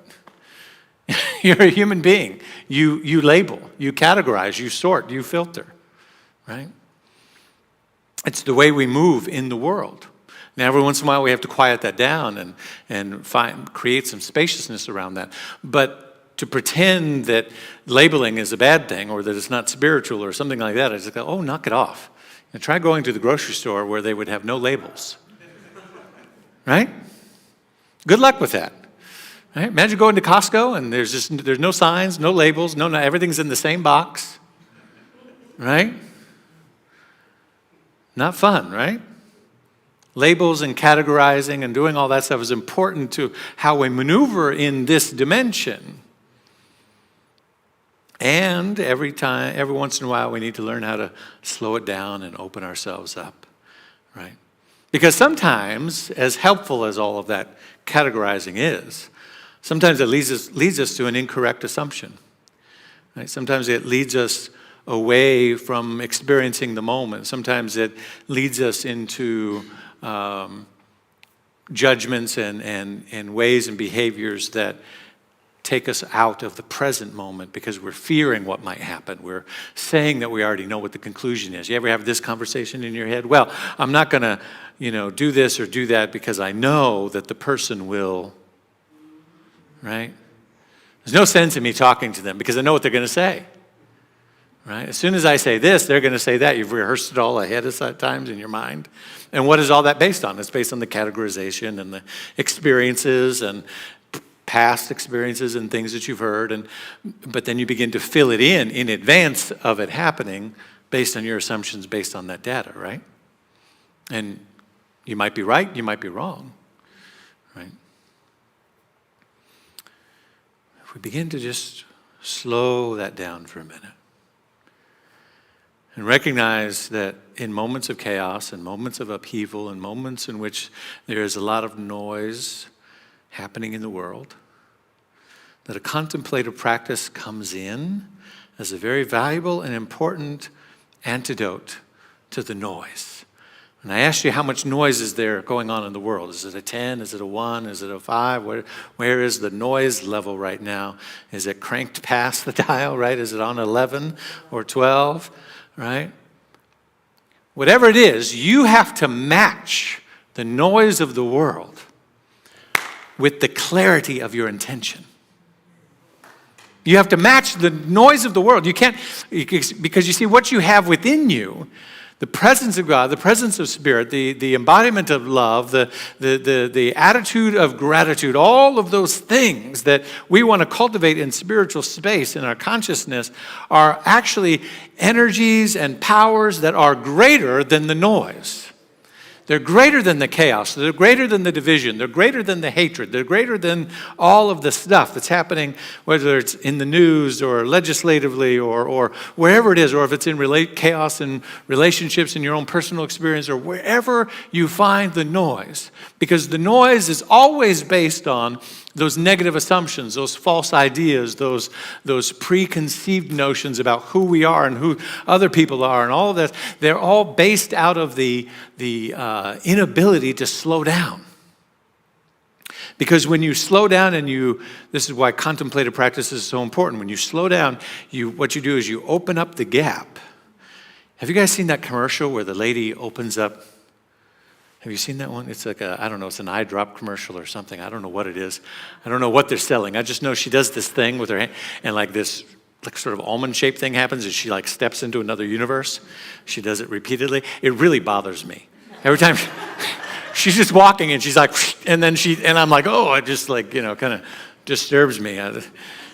You're a human being. You label, you categorize, you sort, you filter, right? It's the way we move in the world. Now, every once in a while, we have to quiet that down and create some spaciousness around that. But to pretend that labeling is a bad thing or that it's not spiritual or something like that, I just go, oh, knock it off. And try going to the grocery store where they would have no labels. Right? Good luck with that. Right? Imagine going to Costco and there's no signs, no labels, no everything's in the same box. Right? Not fun, right? Labels and categorizing and doing all that stuff is important to how we maneuver in this dimension. And every once in a while, we need to learn how to slow it down and open ourselves up, right? Because sometimes, as helpful as all of that categorizing is, sometimes it leads us to an incorrect assumption, right? Sometimes it leads us away from experiencing the moment. Sometimes it leads us into judgments and ways and behaviors that take us out of the present moment because we're fearing what might happen. We're saying that we already know what the conclusion is. You ever have this conversation in your head? Well, I'm not going to, do this or do that because I know that the person will, right? There's no sense in me talking to them because I know what they're going to say. Right? As soon as I say this, they're going to say that. You've rehearsed it all ahead of times in your mind. And what is all that based on? It's based on the categorization and the experiences and past experiences and things that you've heard. But then you begin to fill it in advance of it happening based on your assumptions, based on that data, right? And you might be right, you might be wrong, right? If we begin to just slow that down for a minute, and recognize that in moments of chaos and moments of upheaval and moments in which there is a lot of noise happening in the world, that a contemplative practice comes in as a very valuable and important antidote to the noise, And I asked you how much noise is there going on in the world. Is it a 10? Is it a 1? Is it a 5? Where is the noise level right now? Is it cranked past the dial, right? Is it on 11 or 12, right? Whatever it is, you have to match the noise of the world with the clarity of your intention. You have to match the noise of the world. You can't, because you see what you have within you, the presence of God, the presence of Spirit, the embodiment of love, the attitude of gratitude, all of those things that we want to cultivate in spiritual space, in our consciousness, are actually energies and powers that are greater than the noise. They're greater than the chaos. They're greater than the division. They're greater than the hatred. They're greater than all of the stuff that's happening, whether it's in the news or legislatively or wherever it is, or if it's in chaos and relationships in your own personal experience, or wherever you find the noise. Because the noise is always based on those negative assumptions, those false ideas, those preconceived notions about who we are and who other people are and all of that. They're all based out of the inability to slow down. Because when you slow down this is why contemplative practice is so important. When you slow down, what you do is you open up the gap. Have you guys seen that commercial where the lady opens up? Have you seen that one? It's like I don't know, it's an eye drop commercial or something. I don't know what it is. I don't know what they're selling. I just know she does this thing with her hand, and like this sort of almond-shaped thing happens, and she like steps into another universe. She does it repeatedly. It really bothers me. Every time she's just walking, and she's like, and I'm like, oh, it just like, kind of disturbs me.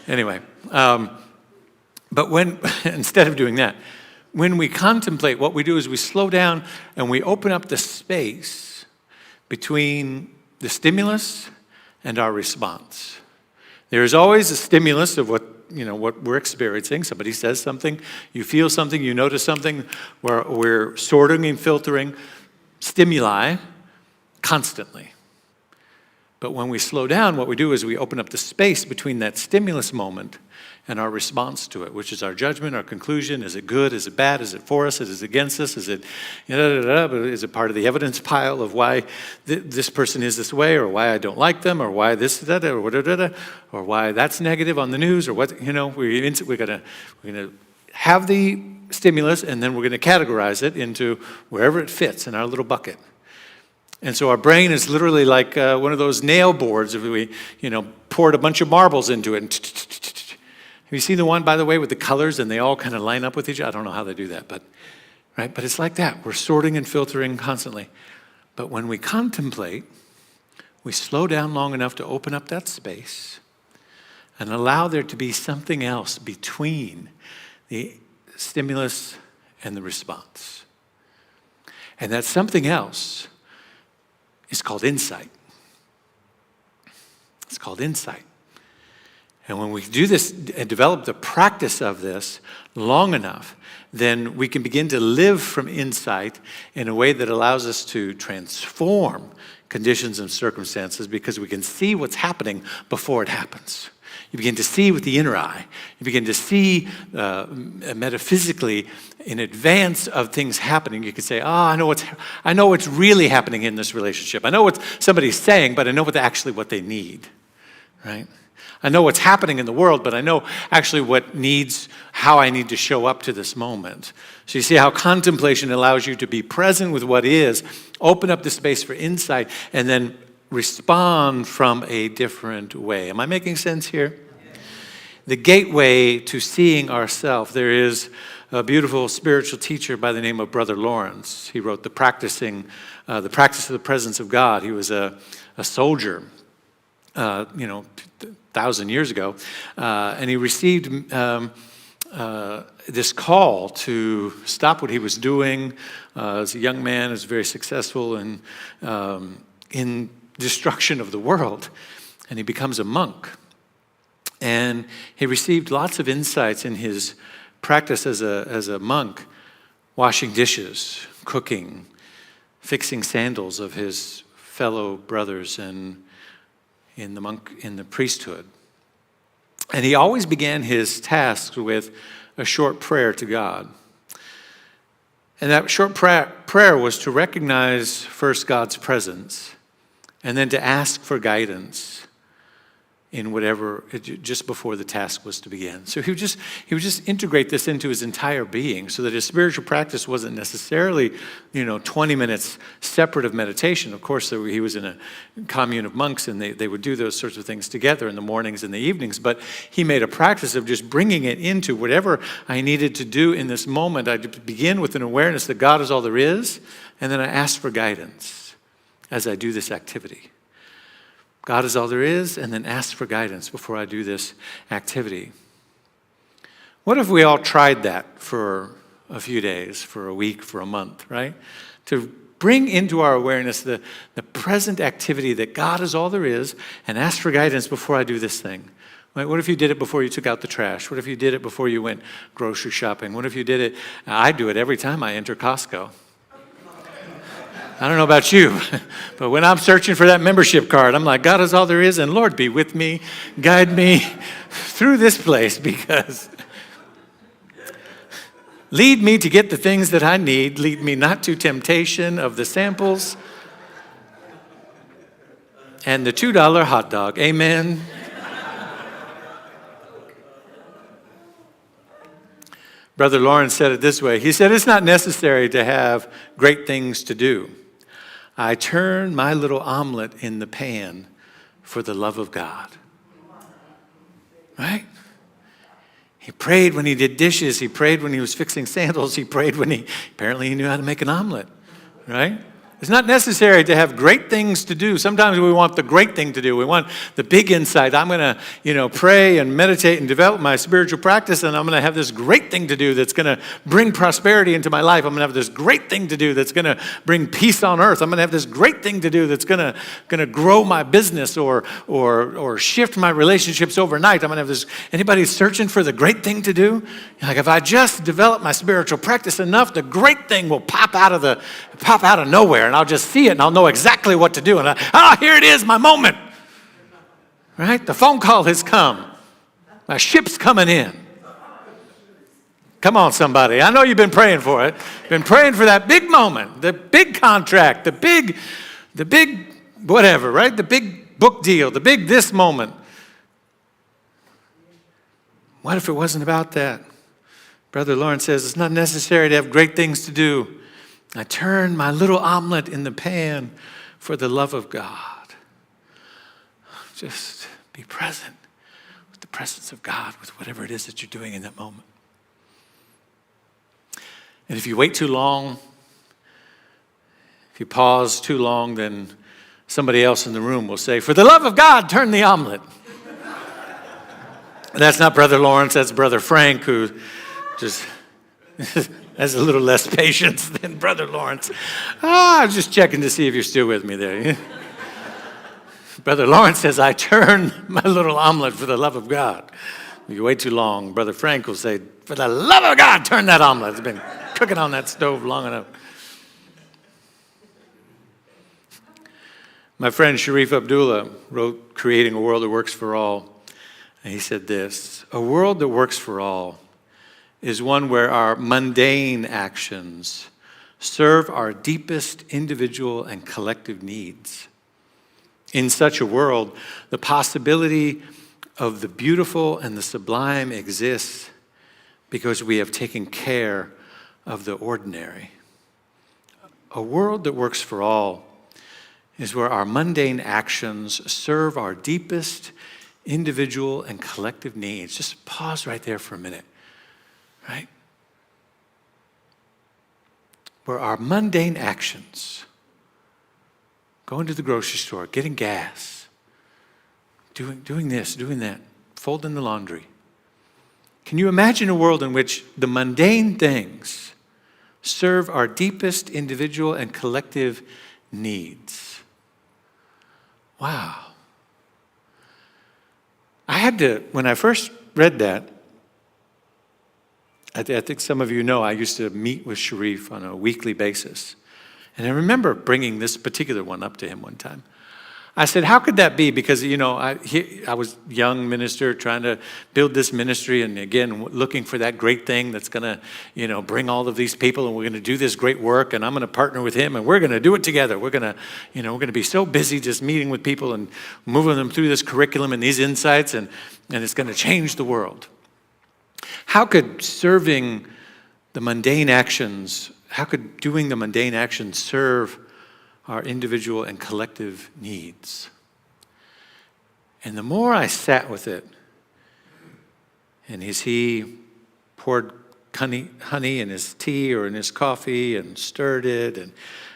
Anyway, but instead of doing that, when we contemplate, what we do is we slow down and we open up the space between the stimulus and our response. There is always a stimulus of what we're experiencing. Somebody says something, you feel something, you notice something. We're sorting and filtering stimuli constantly. But when we slow down, what we do is we open up the space between that stimulus moment and our response to it, which is our judgment, our conclusion. Is it good? Is it bad? Is it for us? Is it against us? Is it is it part of the evidence pile of why this person is this way, or why I don't like them, or why this, or why that's negative on the news, or what, we're gonna have the stimulus, and then we're gonna categorize it into wherever it fits in our little bucket. And so our brain is literally like one of those nail boards. If we, poured a bunch of marbles into it. Have you seen the one, by the way, with the colors and they all kind of line up with each other? I don't know how they do that, but it's like that. We're sorting and filtering constantly. But when we contemplate, we slow down long enough to open up that space and allow there to be something else between the stimulus and the response. And that something else is called insight. It's called insight. And when we do this and develop the practice of this long enough, then we can begin to live from insight in a way that allows us to transform conditions and circumstances, because we can see what's happening before it happens. You begin to see with the inner eye. You begin to see metaphysically in advance of things happening. You can say, I know what's really happening in this relationship. I know what somebody's saying, but I know what they need, right? I know what's happening in the world, but I know actually how I need to show up to this moment. So you see how contemplation allows you to be present with what is, open up the space for insight, and then respond from a different way. Am I making sense here? The gateway to seeing ourselves. There is a beautiful spiritual teacher by the name of Brother Lawrence. He wrote The Practice of the Presence of God. He was a soldier, 1,000 years ago, and he received this call to stop what he was doing. As a young man, he was very successful in destruction of the world, and he becomes a monk. And he received lots of insights in his practice as a monk, washing dishes, cooking, fixing sandals of his fellow brothers and in the priesthood. And he always began his tasks with a short prayer to God. And that short prayer was to recognize first God's presence and then to ask for guidance in whatever, just before the task was to begin. So he would just integrate this into his entire being so that his spiritual practice wasn't necessarily, 20 minutes separate of meditation. Of course, he was in a commune of monks and they would do those sorts of things together in the mornings and the evenings, but he made a practice of just bringing it into whatever I needed to do in this moment. I begin with an awareness that God is all there is, and then I ask for guidance as I do this activity. God is all there is, and then ask for guidance before I do this activity. What if we all tried that for a few days, for a week, for a month, right? To bring into our awareness the present activity that God is all there is, and ask for guidance before I do this thing. Right? What if you did it before you took out the trash? What if you did it before you went grocery shopping? What if you did it? I do it every time I enter Costco. I don't know about you, but when I'm searching for that membership card, I'm like, God is all there is, and Lord, be with me, guide me through this place, because lead me to get the things that I need, lead me not to temptation of the samples and the $2 hot dog. Amen. Brother Lawrence said it this way. He said, it's not necessary to have great things to do. I turn my little omelet in the pan for the love of God. Right? He prayed when he did dishes. He prayed when he was fixing sandals. He prayed when apparently he knew how to make an omelet. Right? It's not necessary to have great things to do. Sometimes we want the great thing to do. We want the big insight. I'm going to, pray and meditate and develop my spiritual practice, and I'm going to have this great thing to do that's going to bring prosperity into my life. I'm going to have this great thing to do that's going to bring peace on earth. I'm going to have this great thing to do that's going to grow my business or shift my relationships overnight. I'm going to have this. Anybody searching for the great thing to do? Like, if I just develop my spiritual practice enough, the great thing will pop out of nowhere. And I'll just see it, and I'll know exactly what to do. And here it is, my moment. Right? The phone call has come. My ship's coming in. Come on, somebody. I know you've been praying for it. Been praying for that big moment, the big contract, the big whatever, right? The big book deal, the big this moment. What if it wasn't about that? Brother Lawrence says it's not necessary to have great things to do. I turn my little omelet in the pan for the love of God. Just be present with the presence of God, with whatever it is that you're doing in that moment. And if you wait too long, if you pause too long, then somebody else in the room will say, for the love of God, turn the omelet. That's not Brother Lawrence, that's Brother Frank, who just has a little less patience than Brother Lawrence. I was just checking to see if you're still with me there. Brother Lawrence says, I turn my little omelet for the love of God. If you wait too long, Brother Frank will say, for the love of God, turn that omelet. It's been cooking on that stove long enough. My friend Sharif Abdullah wrote Creating a World That Works for All. And he said this, a world that works for all is one where our mundane actions serve our deepest individual and collective needs. In such a world, the possibility of the beautiful and the sublime exists because we have taken care of the ordinary. A world that works for all is where our mundane actions serve our deepest individual and collective needs. Just pause right there for a minute. Right? Where our mundane actions, going to the grocery store, getting gas, doing this, doing that, folding the laundry. Can you imagine a world in which the mundane things serve our deepest individual and collective needs? Wow. I had to, when I first read that, I think some of you know I used to meet with Sharif on a weekly basis. And I remember bringing this particular one up to him one time. I said, how could that be? Because, I was a young minister trying to build this ministry, and again, looking for that great thing that's going to, bring all of these people, and we're going to do this great work, and I'm going to partner with him, and we're going to do it together. We're going to be so busy just meeting with people and moving them through this curriculum and these insights, and it's going to change the world. How could serving the mundane actions, how could doing the mundane actions serve our individual and collective needs? And the more I sat with it, and as he poured honey in his tea or in his coffee and stirred it, and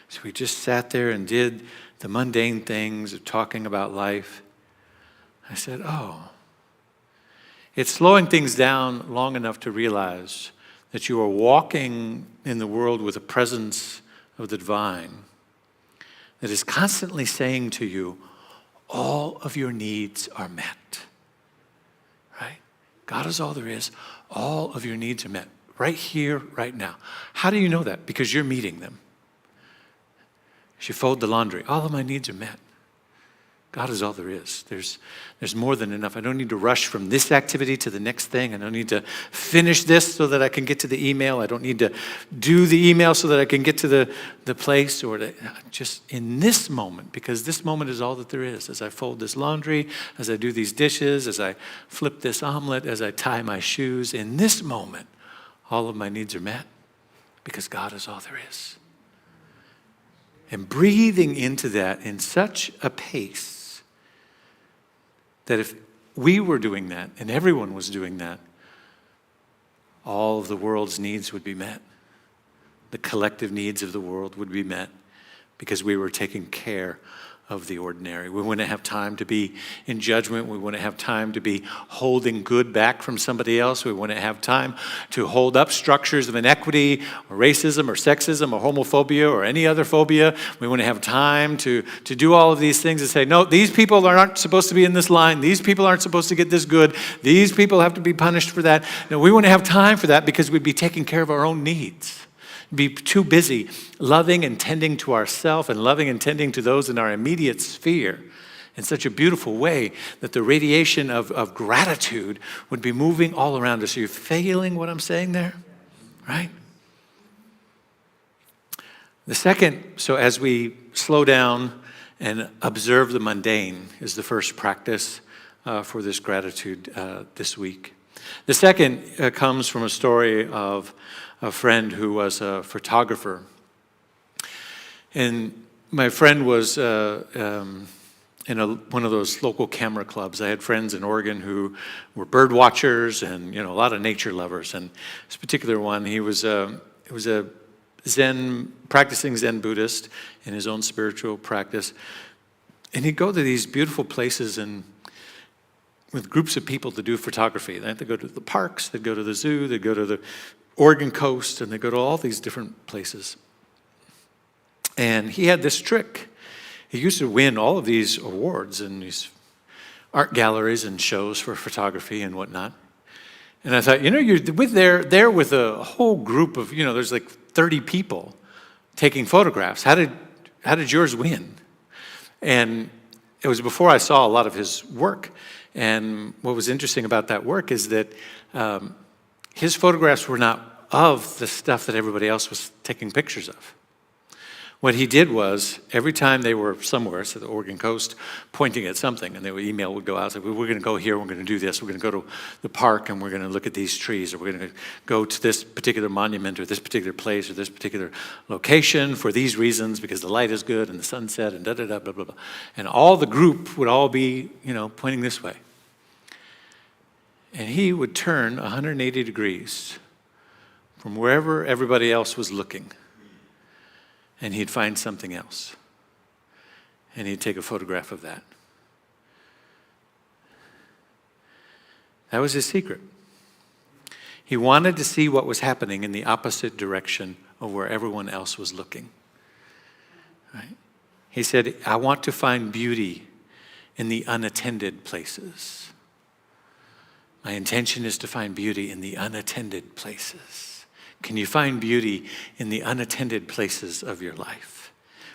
so we just sat there and did the mundane things of talking about life, I said, oh, it's slowing things down long enough to realize that you are walking in the world with a presence of the divine that is constantly saying to you, all of your needs are met. Right? God is all there is. All of your needs are met. Right here, right now. How do you know that? Because you're meeting them. As you fold the laundry, all of my needs are met. God is all there is. There's more than enough. I don't need to rush from this activity to the next thing. I don't need to finish this so that I can get to the email. I don't need to do the email so that I can get to the place, or just in this moment, because this moment is all that there is. As I fold this laundry, as I do these dishes, as I flip this omelet, as I tie my shoes, in this moment, all of my needs are met because God is all there is. And breathing into that in such a pace that if we were doing that and everyone was doing that, all of the world's needs would be met. The collective needs of the world would be met because we were taking care of the ordinary. We wouldn't have time to be in judgment. We wouldn't have time to be holding good back from somebody else. We wouldn't have time to hold up structures of inequity or racism or sexism or homophobia or any other phobia. We wouldn't have time to do all of these things and say, no, these people aren't supposed to be in this line. These people aren't supposed to get this good. These people have to be punished for that. No, we wouldn't have time for that because we'd be taking care of our own needs. Be too busy loving and tending to ourselves and loving and tending to those in our immediate sphere in such a beautiful way that the radiation of gratitude would be moving all around us. Are you feeling what I'm saying there? Right? The second, so as we slow down and observe the mundane, is the first practice for this gratitude this week. The second comes from a story of a friend who was a photographer. And my friend was in one of those local camera clubs. I had friends in Oregon who were bird watchers and a lot of nature lovers. And this particular one, he was a practicing Zen Buddhist in his own spiritual practice. And he'd go to these beautiful places and with groups of people to do photography. They'd go to the parks, they'd go to the zoo, they'd go to the Oregon coast, and they go to all these different places. And he had this trick. He used to win all of these awards in these art galleries and shows for photography and whatnot. And I thought, you're there with a whole group of, there's like 30 people taking photographs. How did yours win? And it was before I saw a lot of his work. And what was interesting about that work is that his photographs were not of the stuff that everybody else was taking pictures of. What he did was, every time they were somewhere, so the Oregon coast, pointing at something, and the email would go out, say, we're going to go here, we're going to do this, we're going to go to the park, and we're going to look at these trees, or we're going to go to this particular monument, or this particular place, or this particular location for these reasons, because the light is good, and the sunset, and da-da-da, blah, blah, blah. And all the group would all be, pointing this way. And he would turn 180 degrees from wherever everybody else was looking, and he'd find something else, and he'd take a photograph of that. That was his secret. He wanted to see what was happening in the opposite direction of where everyone else was looking. Right? He said, I want to find beauty in the unattended places. My intention is to find beauty in the unattended places. Can you find beauty in the unattended places of your life?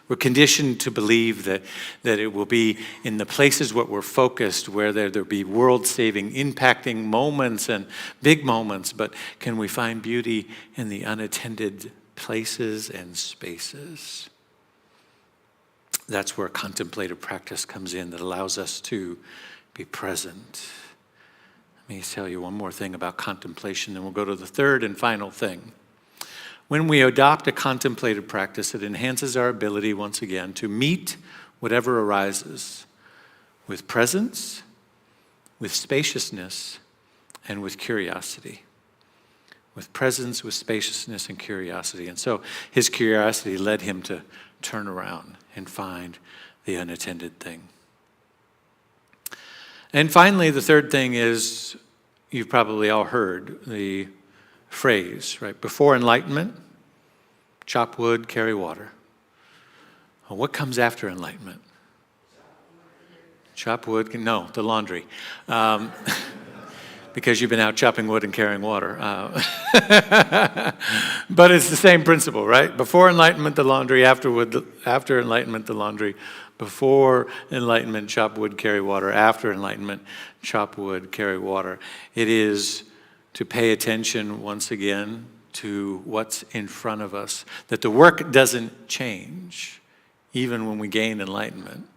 We're conditioned to believe that it will be in the places where we're focused, where there'll be world-saving, impacting moments and big moments. But can we find beauty in the unattended places and spaces? That's where contemplative practice comes in, that allows us to be present. Let me tell you one more thing about contemplation, then we'll go to the third and final thing. When we adopt a contemplative practice, it enhances our ability, once again, to meet whatever arises with presence, with spaciousness, and with curiosity. With presence, with spaciousness, and curiosity. And so his curiosity led him to turn around and find the unattended thing. And finally, the third thing is, you've probably all heard the phrase, right? Before enlightenment, chop wood, carry water. Well, what comes after enlightenment? Chop wood, no, the laundry. Because you've been out chopping wood and carrying water. But it's the same principle, right? Before enlightenment, the laundry. After enlightenment, the laundry. Before enlightenment, chop wood, carry water. After enlightenment, chop wood, carry water. It is to pay attention once again to what's in front of us. That the work doesn't change, even when we gain enlightenment.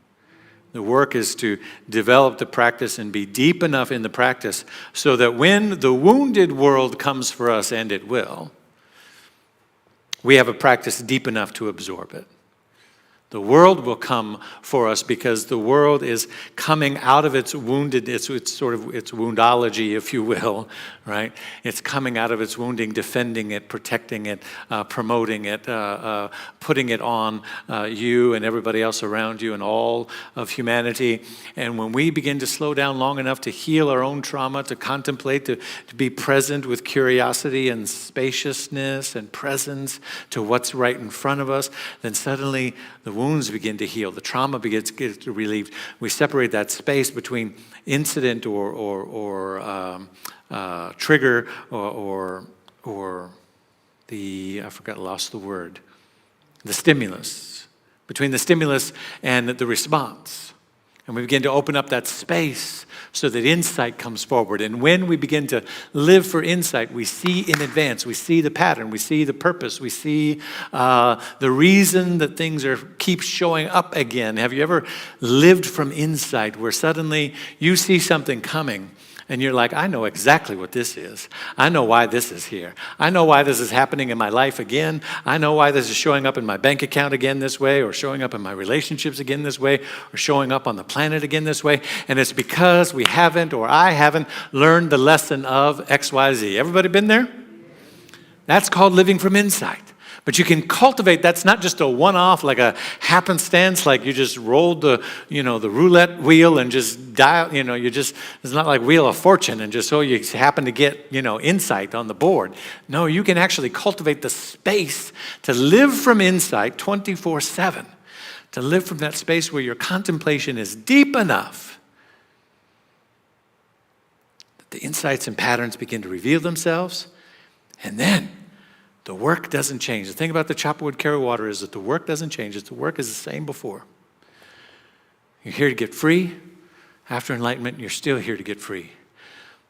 The work is to develop the practice and be deep enough in the practice so that when the wounded world comes for us, and it will, we have a practice deep enough to absorb it. The world will come for us because the world is coming out of its wounded, it's sort of its woundology, if you will, right? It's coming out of its wounding, defending it, protecting it, promoting it, putting it on you and everybody else around you and all of humanity. And when we begin to slow down long enough to heal our own trauma, to contemplate, to be present with curiosity and spaciousness and presence to what's right in front of us, then suddenly the wounds begin to heal. The trauma begins to get relieved. We separate that space between incident or trigger or the, lost the word, the stimulus, between the stimulus and the response. And we begin to open up that space so that insight comes forward. And when we begin to live for insight, we see in advance, we see the pattern, we see the purpose, we see the reason that things keep showing up again. Have you ever lived from insight where suddenly you see something coming and you're like, I know exactly what this is. I know why this is here. I know why this is happening in my life again. I know why this is showing up in my bank account again this way, or showing up in my relationships again this way, or showing up on the planet again this way. And it's because we haven't, or I haven't, learned the lesson of XYZ. Everybody been there? That's called living from insight. But you can cultivate, that's not just a one-off, like a happenstance, like you just rolled the roulette wheel and just dial, it's not like Wheel of Fortune and just so you happen to get, insight on the board. No, you can actually cultivate the space to live from insight 24/7, to live from that space where your contemplation is deep enough that the insights and patterns begin to reveal themselves, and then the work doesn't change. The thing about the chop wood, carry water is that the work doesn't change. The work is the same before. You're here to get free. After enlightenment, you're still here to get free.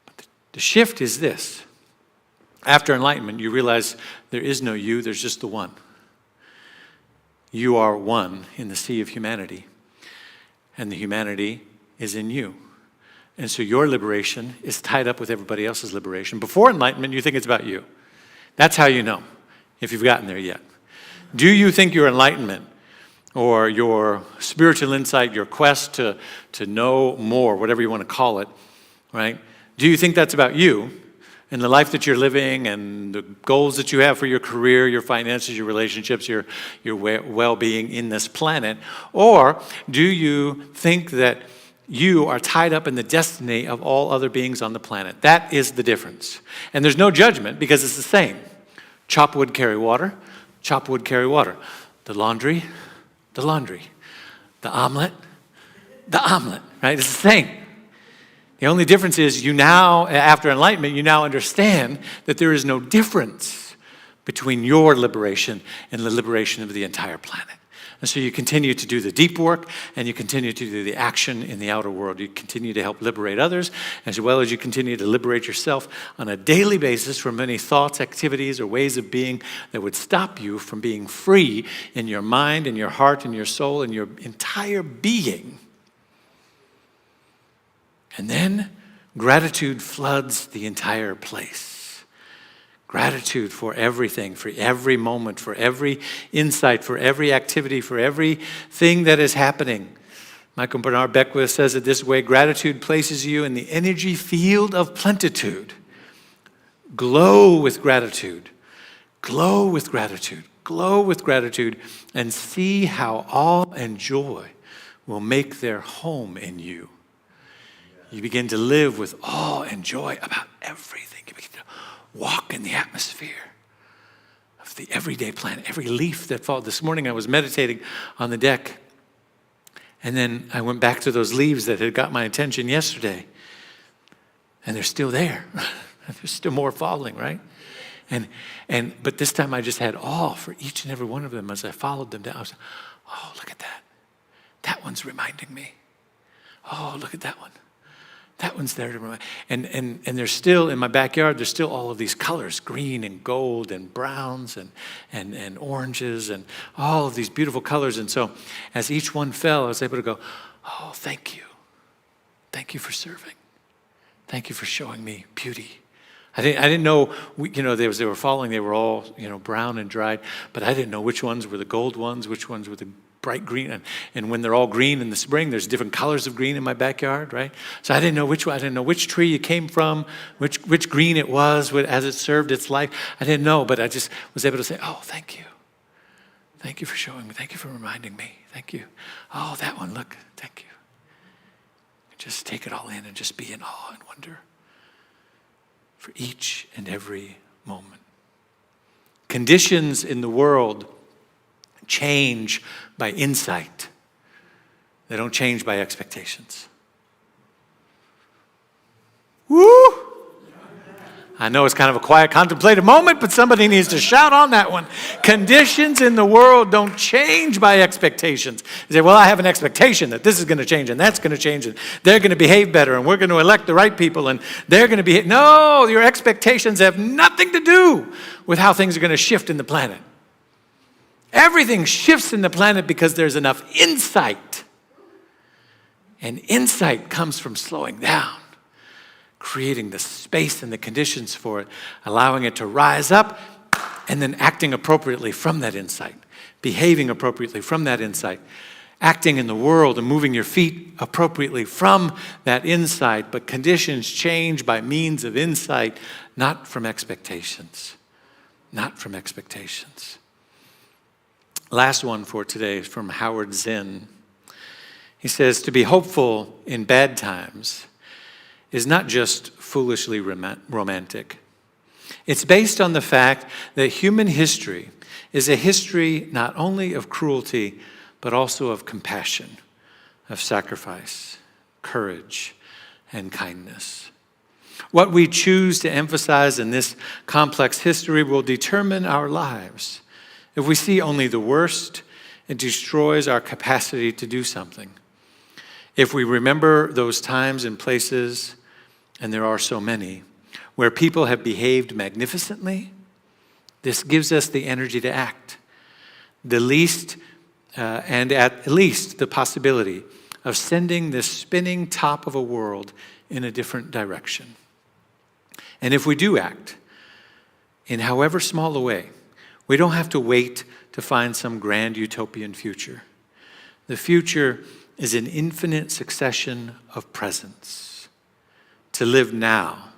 But the shift is this. After enlightenment, you realize there is no you, there's just the one. You are one in the sea of humanity, and the humanity is in you. And so your liberation is tied up with everybody else's liberation. Before enlightenment, you think it's about you. That's how you know, if you've gotten there yet. Do you think your enlightenment or your spiritual insight, your quest to know more, whatever you want to call it, right? Do you think that's about you and the life that you're living and the goals that you have for your career, your finances, your relationships, your well-being in this planet? Or do you think that you are tied up in the destiny of all other beings on the planet? That is the difference. And there's no judgment because it's the same. Chop wood, carry water. Chop wood, carry water. The laundry, the laundry. The omelet, right? It's the same. The only difference is you now, after enlightenment, you now understand that there is no difference between your liberation and the liberation of the entire planet. And so you continue to do the deep work, and you continue to do the action in the outer world. You continue to help liberate others, as well as you continue to liberate yourself on a daily basis from any thoughts, activities, or ways of being that would stop you from being free in your mind, in your heart, in your soul, in your entire being. And then gratitude floods the entire place. Gratitude for everything, for every moment, for every insight, for every activity, for everything that is happening. Michael Bernard Beckwith says it this way: gratitude places you in the energy field of plenitude. Glow with gratitude. Glow with gratitude. Glow with gratitude, and see how awe and joy will make their home in you. You begin to live with awe and joy about everything. You begin to walk in the atmosphere of the everyday planet, every leaf that falls. This morning I was meditating on the deck, and then I went back to those leaves that had got my attention yesterday, and they're still there. There's still more falling, right? But this time I just had awe for each and every one of them as I followed them down. I was like, oh, look at that. That one's reminding me. Oh, look at that one. That one's there to remind. And there's still, in my backyard, there's still all of these colors, green and gold and browns and oranges and all of these beautiful colors. And so as each one fell, I was able to go, oh, thank you. Thank you for serving. Thank you for showing me beauty. I didn't know, they were falling, they were all, brown and dried, but I didn't know which ones were the gold ones, which ones were the bright green. And when they're all green in the spring, there's different colors of green in my backyard, right? So I didn't know which one, I didn't know which tree it came from, which green it was as it served its life. I didn't know, but I just was able to say, oh, thank you. Thank you for showing me. Thank you for reminding me. Thank you. Oh, that one, look, thank you. Just take it all in and just be in awe and wonder for each and every moment. Conditions in the world change by insight. They don't change by expectations. Woo! I know it's kind of a quiet, contemplative moment, but somebody needs to shout on that one. Conditions in the world don't change by expectations. You say, well, I have an expectation that this is going to change and that's going to change and they're going to behave better and we're going to elect the right people and they're going to behave. No, your expectations have nothing to do with how things are going to shift in the planet. Everything shifts in the planet because there's enough insight. And insight comes from slowing down, creating the space and the conditions for it, allowing it to rise up, and then acting appropriately from that insight, behaving appropriately from that insight, acting in the world and moving your feet appropriately from that insight. But conditions change by means of insight, not from expectations. Not from expectations. Last one for today is from Howard Zinn. He says, to be hopeful in bad times is not just foolishly romantic. It's based on the fact that human history is a history not only of cruelty, but also of compassion, of sacrifice, courage, and kindness. What we choose to emphasize in this complex history will determine our lives. If we see only the worst, it destroys our capacity to do something. If we remember those times and places, and there are so many, where people have behaved magnificently, this gives us the energy to act. And at least the possibility of sending this spinning top of a world in a different direction. And if we do act, in however small a way, we don't have to wait to find some grand utopian future. The future is an infinite succession of presents. To live now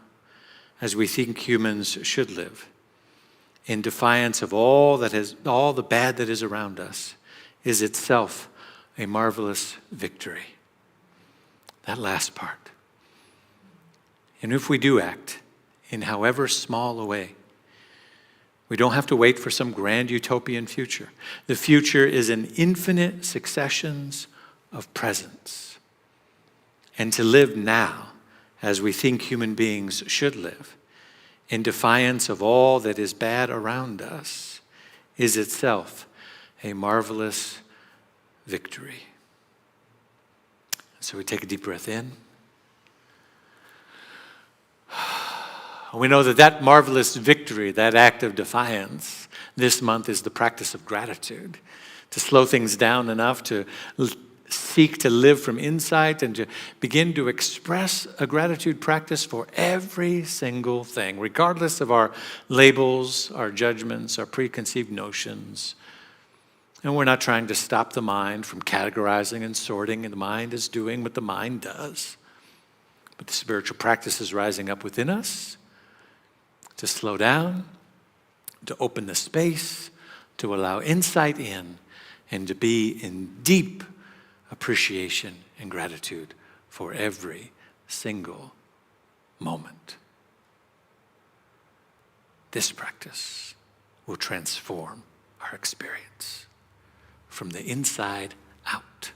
as we think humans should live, in defiance of all the bad that is around us, is itself a marvelous victory. That last part. And if we do act in however small a way, we don't have to wait for some grand utopian future. The future is an infinite successions of presents. And to live now as we think human beings should live, in defiance of all that is bad around us, is itself a marvelous victory. So we take a deep breath in. We know that that marvelous victory, that act of defiance this month is the practice of gratitude, to slow things down enough to seek to live from insight and to begin to express a gratitude practice for every single thing, regardless of our labels, our judgments, our preconceived notions. And we're not trying to stop the mind from categorizing and sorting, and the mind is doing what the mind does. But the spiritual practice is rising up within us to slow down, to open the space, to allow insight in, and to be in deep appreciation and gratitude for every single moment. This practice will transform our experience from the inside out.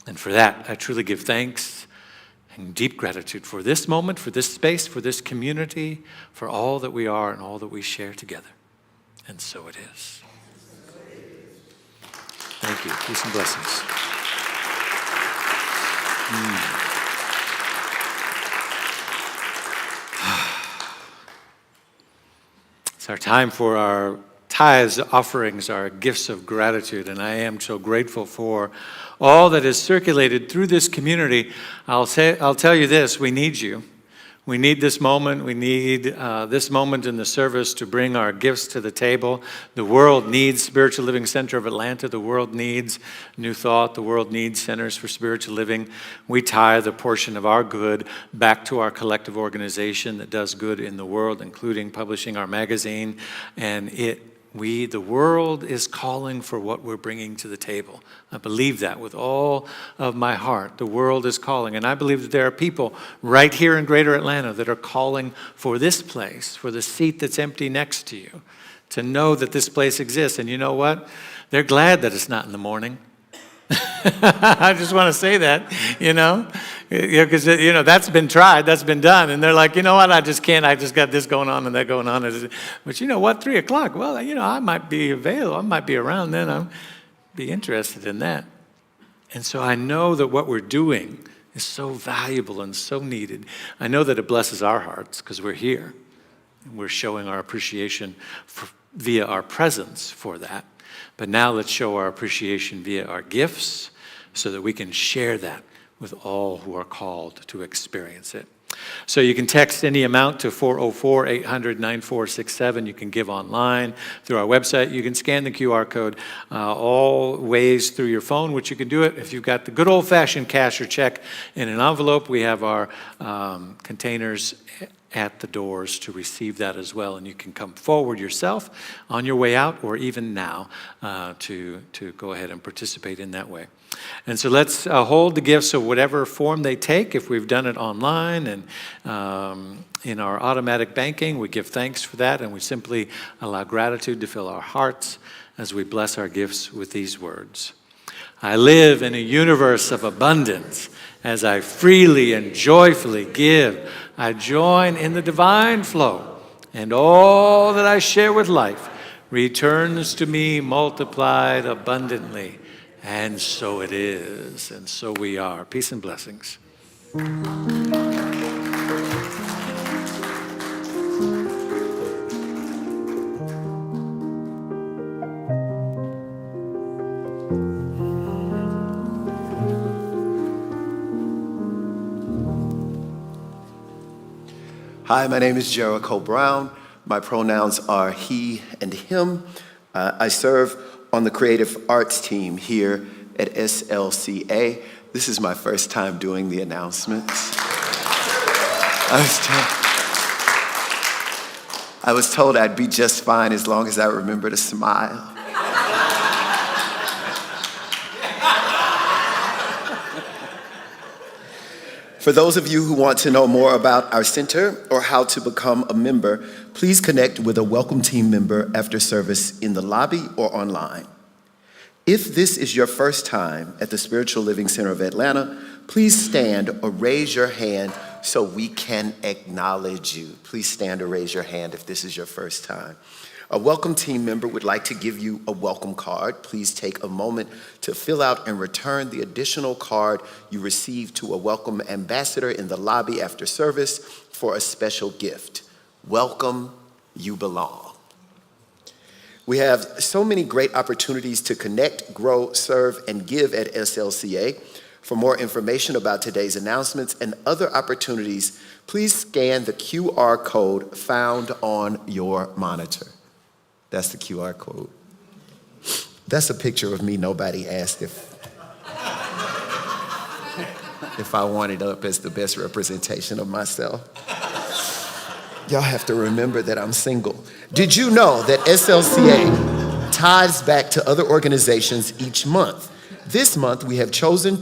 And for that, I truly give thanks and deep gratitude for this moment, for this space, for this community, for all that we are and all that we share together. And so it is. Thank you. Peace and blessings. It's our time for our tithes, offerings, our gifts of gratitude, and I am so grateful for all that is circulated through this community. I'll tell you this: we need you. We need this moment. We need this moment in the service to bring our gifts to the table. The world needs Spiritual Living Center of Atlanta. The world needs New Thought. The world needs Centers for Spiritual Living. We tithe a portion of our good back to our collective organization that does good in the world, including publishing our magazine. And the world is calling for what we're bringing to the table. I believe that with all of my heart. The world is calling. And I believe that there are people right here in Greater Atlanta that are calling for this place, for the seat that's empty next to you, to know that this place exists. And you know what? They're glad that it's not in the morning. I just want to say that, because that's been tried, that's been done, and they're like, you know what, I just can't. I just got this going on and that going on. But you know what, 3 o'clock? Well, I might be available. I might be around then. I'll be interested in that. And so I know that what we're doing is so valuable and so needed. I know that it blesses our hearts because we're here. And we're showing our appreciation via our presence for that. But now let's show our appreciation via our gifts so that we can share that with all who are called to experience it. So you can text any amount to 404-800-9467. You can give online through our website. You can scan the QR code all ways through your phone, which you can do it. If you've got the good old-fashioned cash or check in an envelope, we have our containers at the doors to receive that as well. And you can come forward yourself on your way out or even now to go ahead and participate in that way. And so let's hold the gifts of whatever form they take. If we've done it online and in our automatic banking, we give thanks for that, and we simply allow gratitude to fill our hearts as we bless our gifts with these words. I live in a universe of abundance. As I freely and joyfully give, I join in the divine flow, and all that I share with life returns to me multiplied abundantly. And so it is, and so we are. Peace and blessings. Hi, my name is Jericho Brown. My pronouns are he and him. I serve on the creative arts team here at SLCA. This is my first time doing the announcements. I was told I'd be just fine as long as I remember to smile. For those of you who want to know more about our center or how to become a member, please connect with a Welcome Team member after service in the lobby or online. If this is your first time at the Spiritual Living Center of Atlanta, please stand or raise your hand so we can acknowledge you. Please stand or raise your hand if this is your first time. A welcome team member would like to give you a welcome card. Please take a moment to fill out and return the additional card you received to a welcome ambassador in the lobby after service for a special gift. Welcome, you belong. We have so many great opportunities to connect, grow, serve, and give at SLCA. For more information about today's announcements and other opportunities, please scan the QR code found on your monitor. That's the QR code. That's a picture of me. Nobody asked if I wanted up as the best representation of myself. Y'all have to remember that I'm single. Did you know that SLCA ties back to other organizations each month? This month we have chosen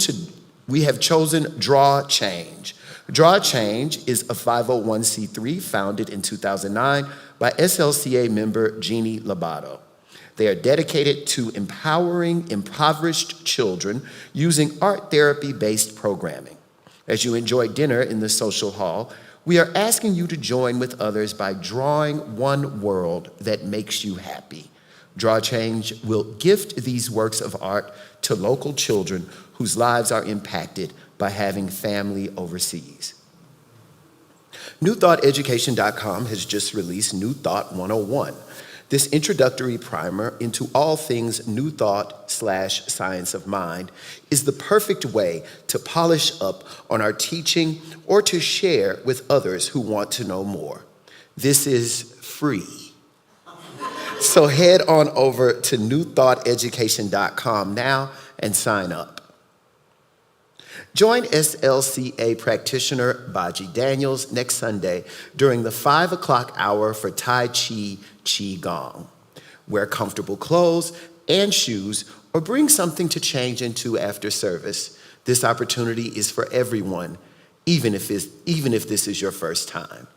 Draw Change. Draw Change is a 501c3 founded in 2009 by SLCA member Jeannie Lobato. They are dedicated to empowering impoverished children using art therapy-based programming. As you enjoy dinner in the social hall, we are asking you to join with others by drawing one world that makes you happy. Draw Change will gift these works of art to local children whose lives are impacted by having family overseas. NewThoughtEducation.com has just released New Thought 101. This introductory primer into all things New Thought/Science of Mind is the perfect way to polish up on our teaching or to share with others who want to know more. This is free. So head on over to NewThoughtEducation.com now and sign up. Join SLCA practitioner Baji Daniels next Sunday during the 5 o'clock hour for Tai Chi Qigong. Wear comfortable clothes and shoes or bring something to change into after service. This opportunity is for everyone, even if this is your first time.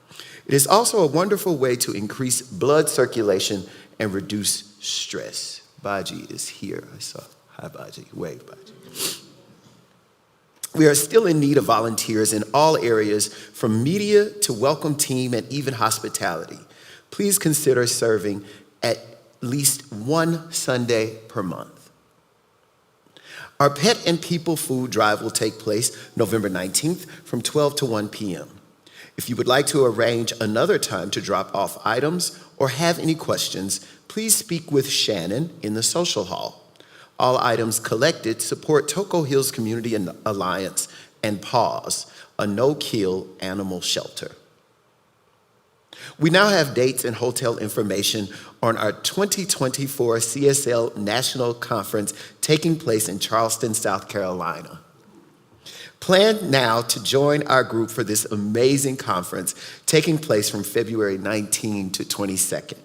It is also a wonderful way to increase blood circulation and reduce stress. Baji is here. I saw. Hi, Baji. Wave, Baji. We are still in need of volunteers in all areas, from media to welcome team and even hospitality. Please consider serving at least one Sunday per month. Our Pet and People Food Drive will take place November 19th from 12 to 1 p.m. If you would like to arrange another time to drop off items or have any questions, please speak with Shannon in the social hall. All items collected support Toco Hills Community Alliance and PAWS, a no-kill animal shelter. We now have dates and hotel information on our 2024 CSL National Conference taking place in Charleston, South Carolina. Plan now to join our group for this amazing conference taking place from February 19 to 22nd.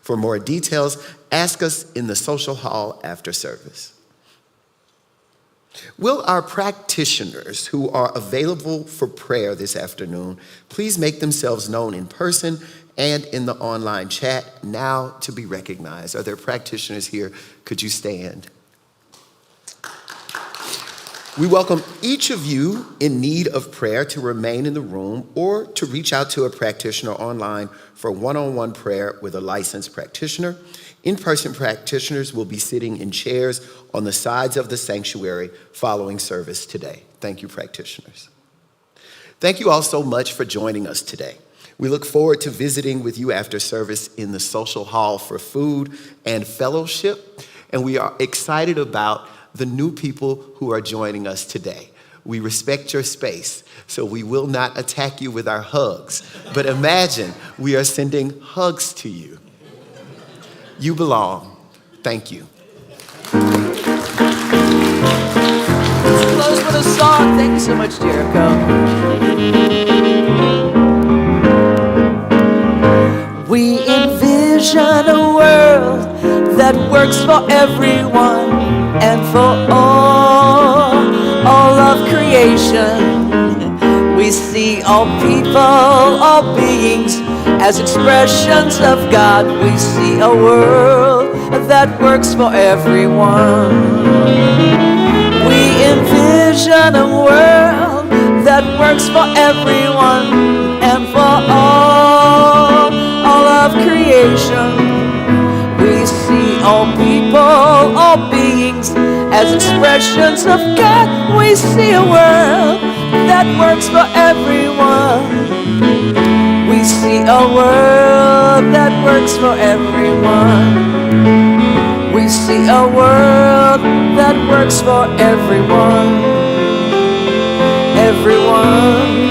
For more details, ask us in the social hall after service. Will our practitioners who are available for prayer this afternoon please make themselves known in person and in the online chat now to be recognized? Are there practitioners here? Could you stand? We welcome each of you in need of prayer to remain in the room or to reach out to a practitioner online for one-on-one prayer with a licensed practitioner. In-person practitioners will be sitting in chairs on the sides of the sanctuary following service today. Thank you, practitioners. Thank you all so much for joining us today. We look forward to visiting with you after service in the social hall for food and fellowship, and we are excited about the new people who are joining us today. We respect your space, so we will not attack you with our hugs. But imagine we are sending hugs to you. You belong. Thank you. Let's close with a song. Thank you so much, Jericho. We envision a world that works for everyone and for all of creation. We see all people, all beings as expressions of God. We see a world that works for everyone. We envision a world that works for everyone and for all of creation. as expressions of God, we see a world that works for everyone. We see a world that works for everyone. We see a world that works for everyone. Everyone.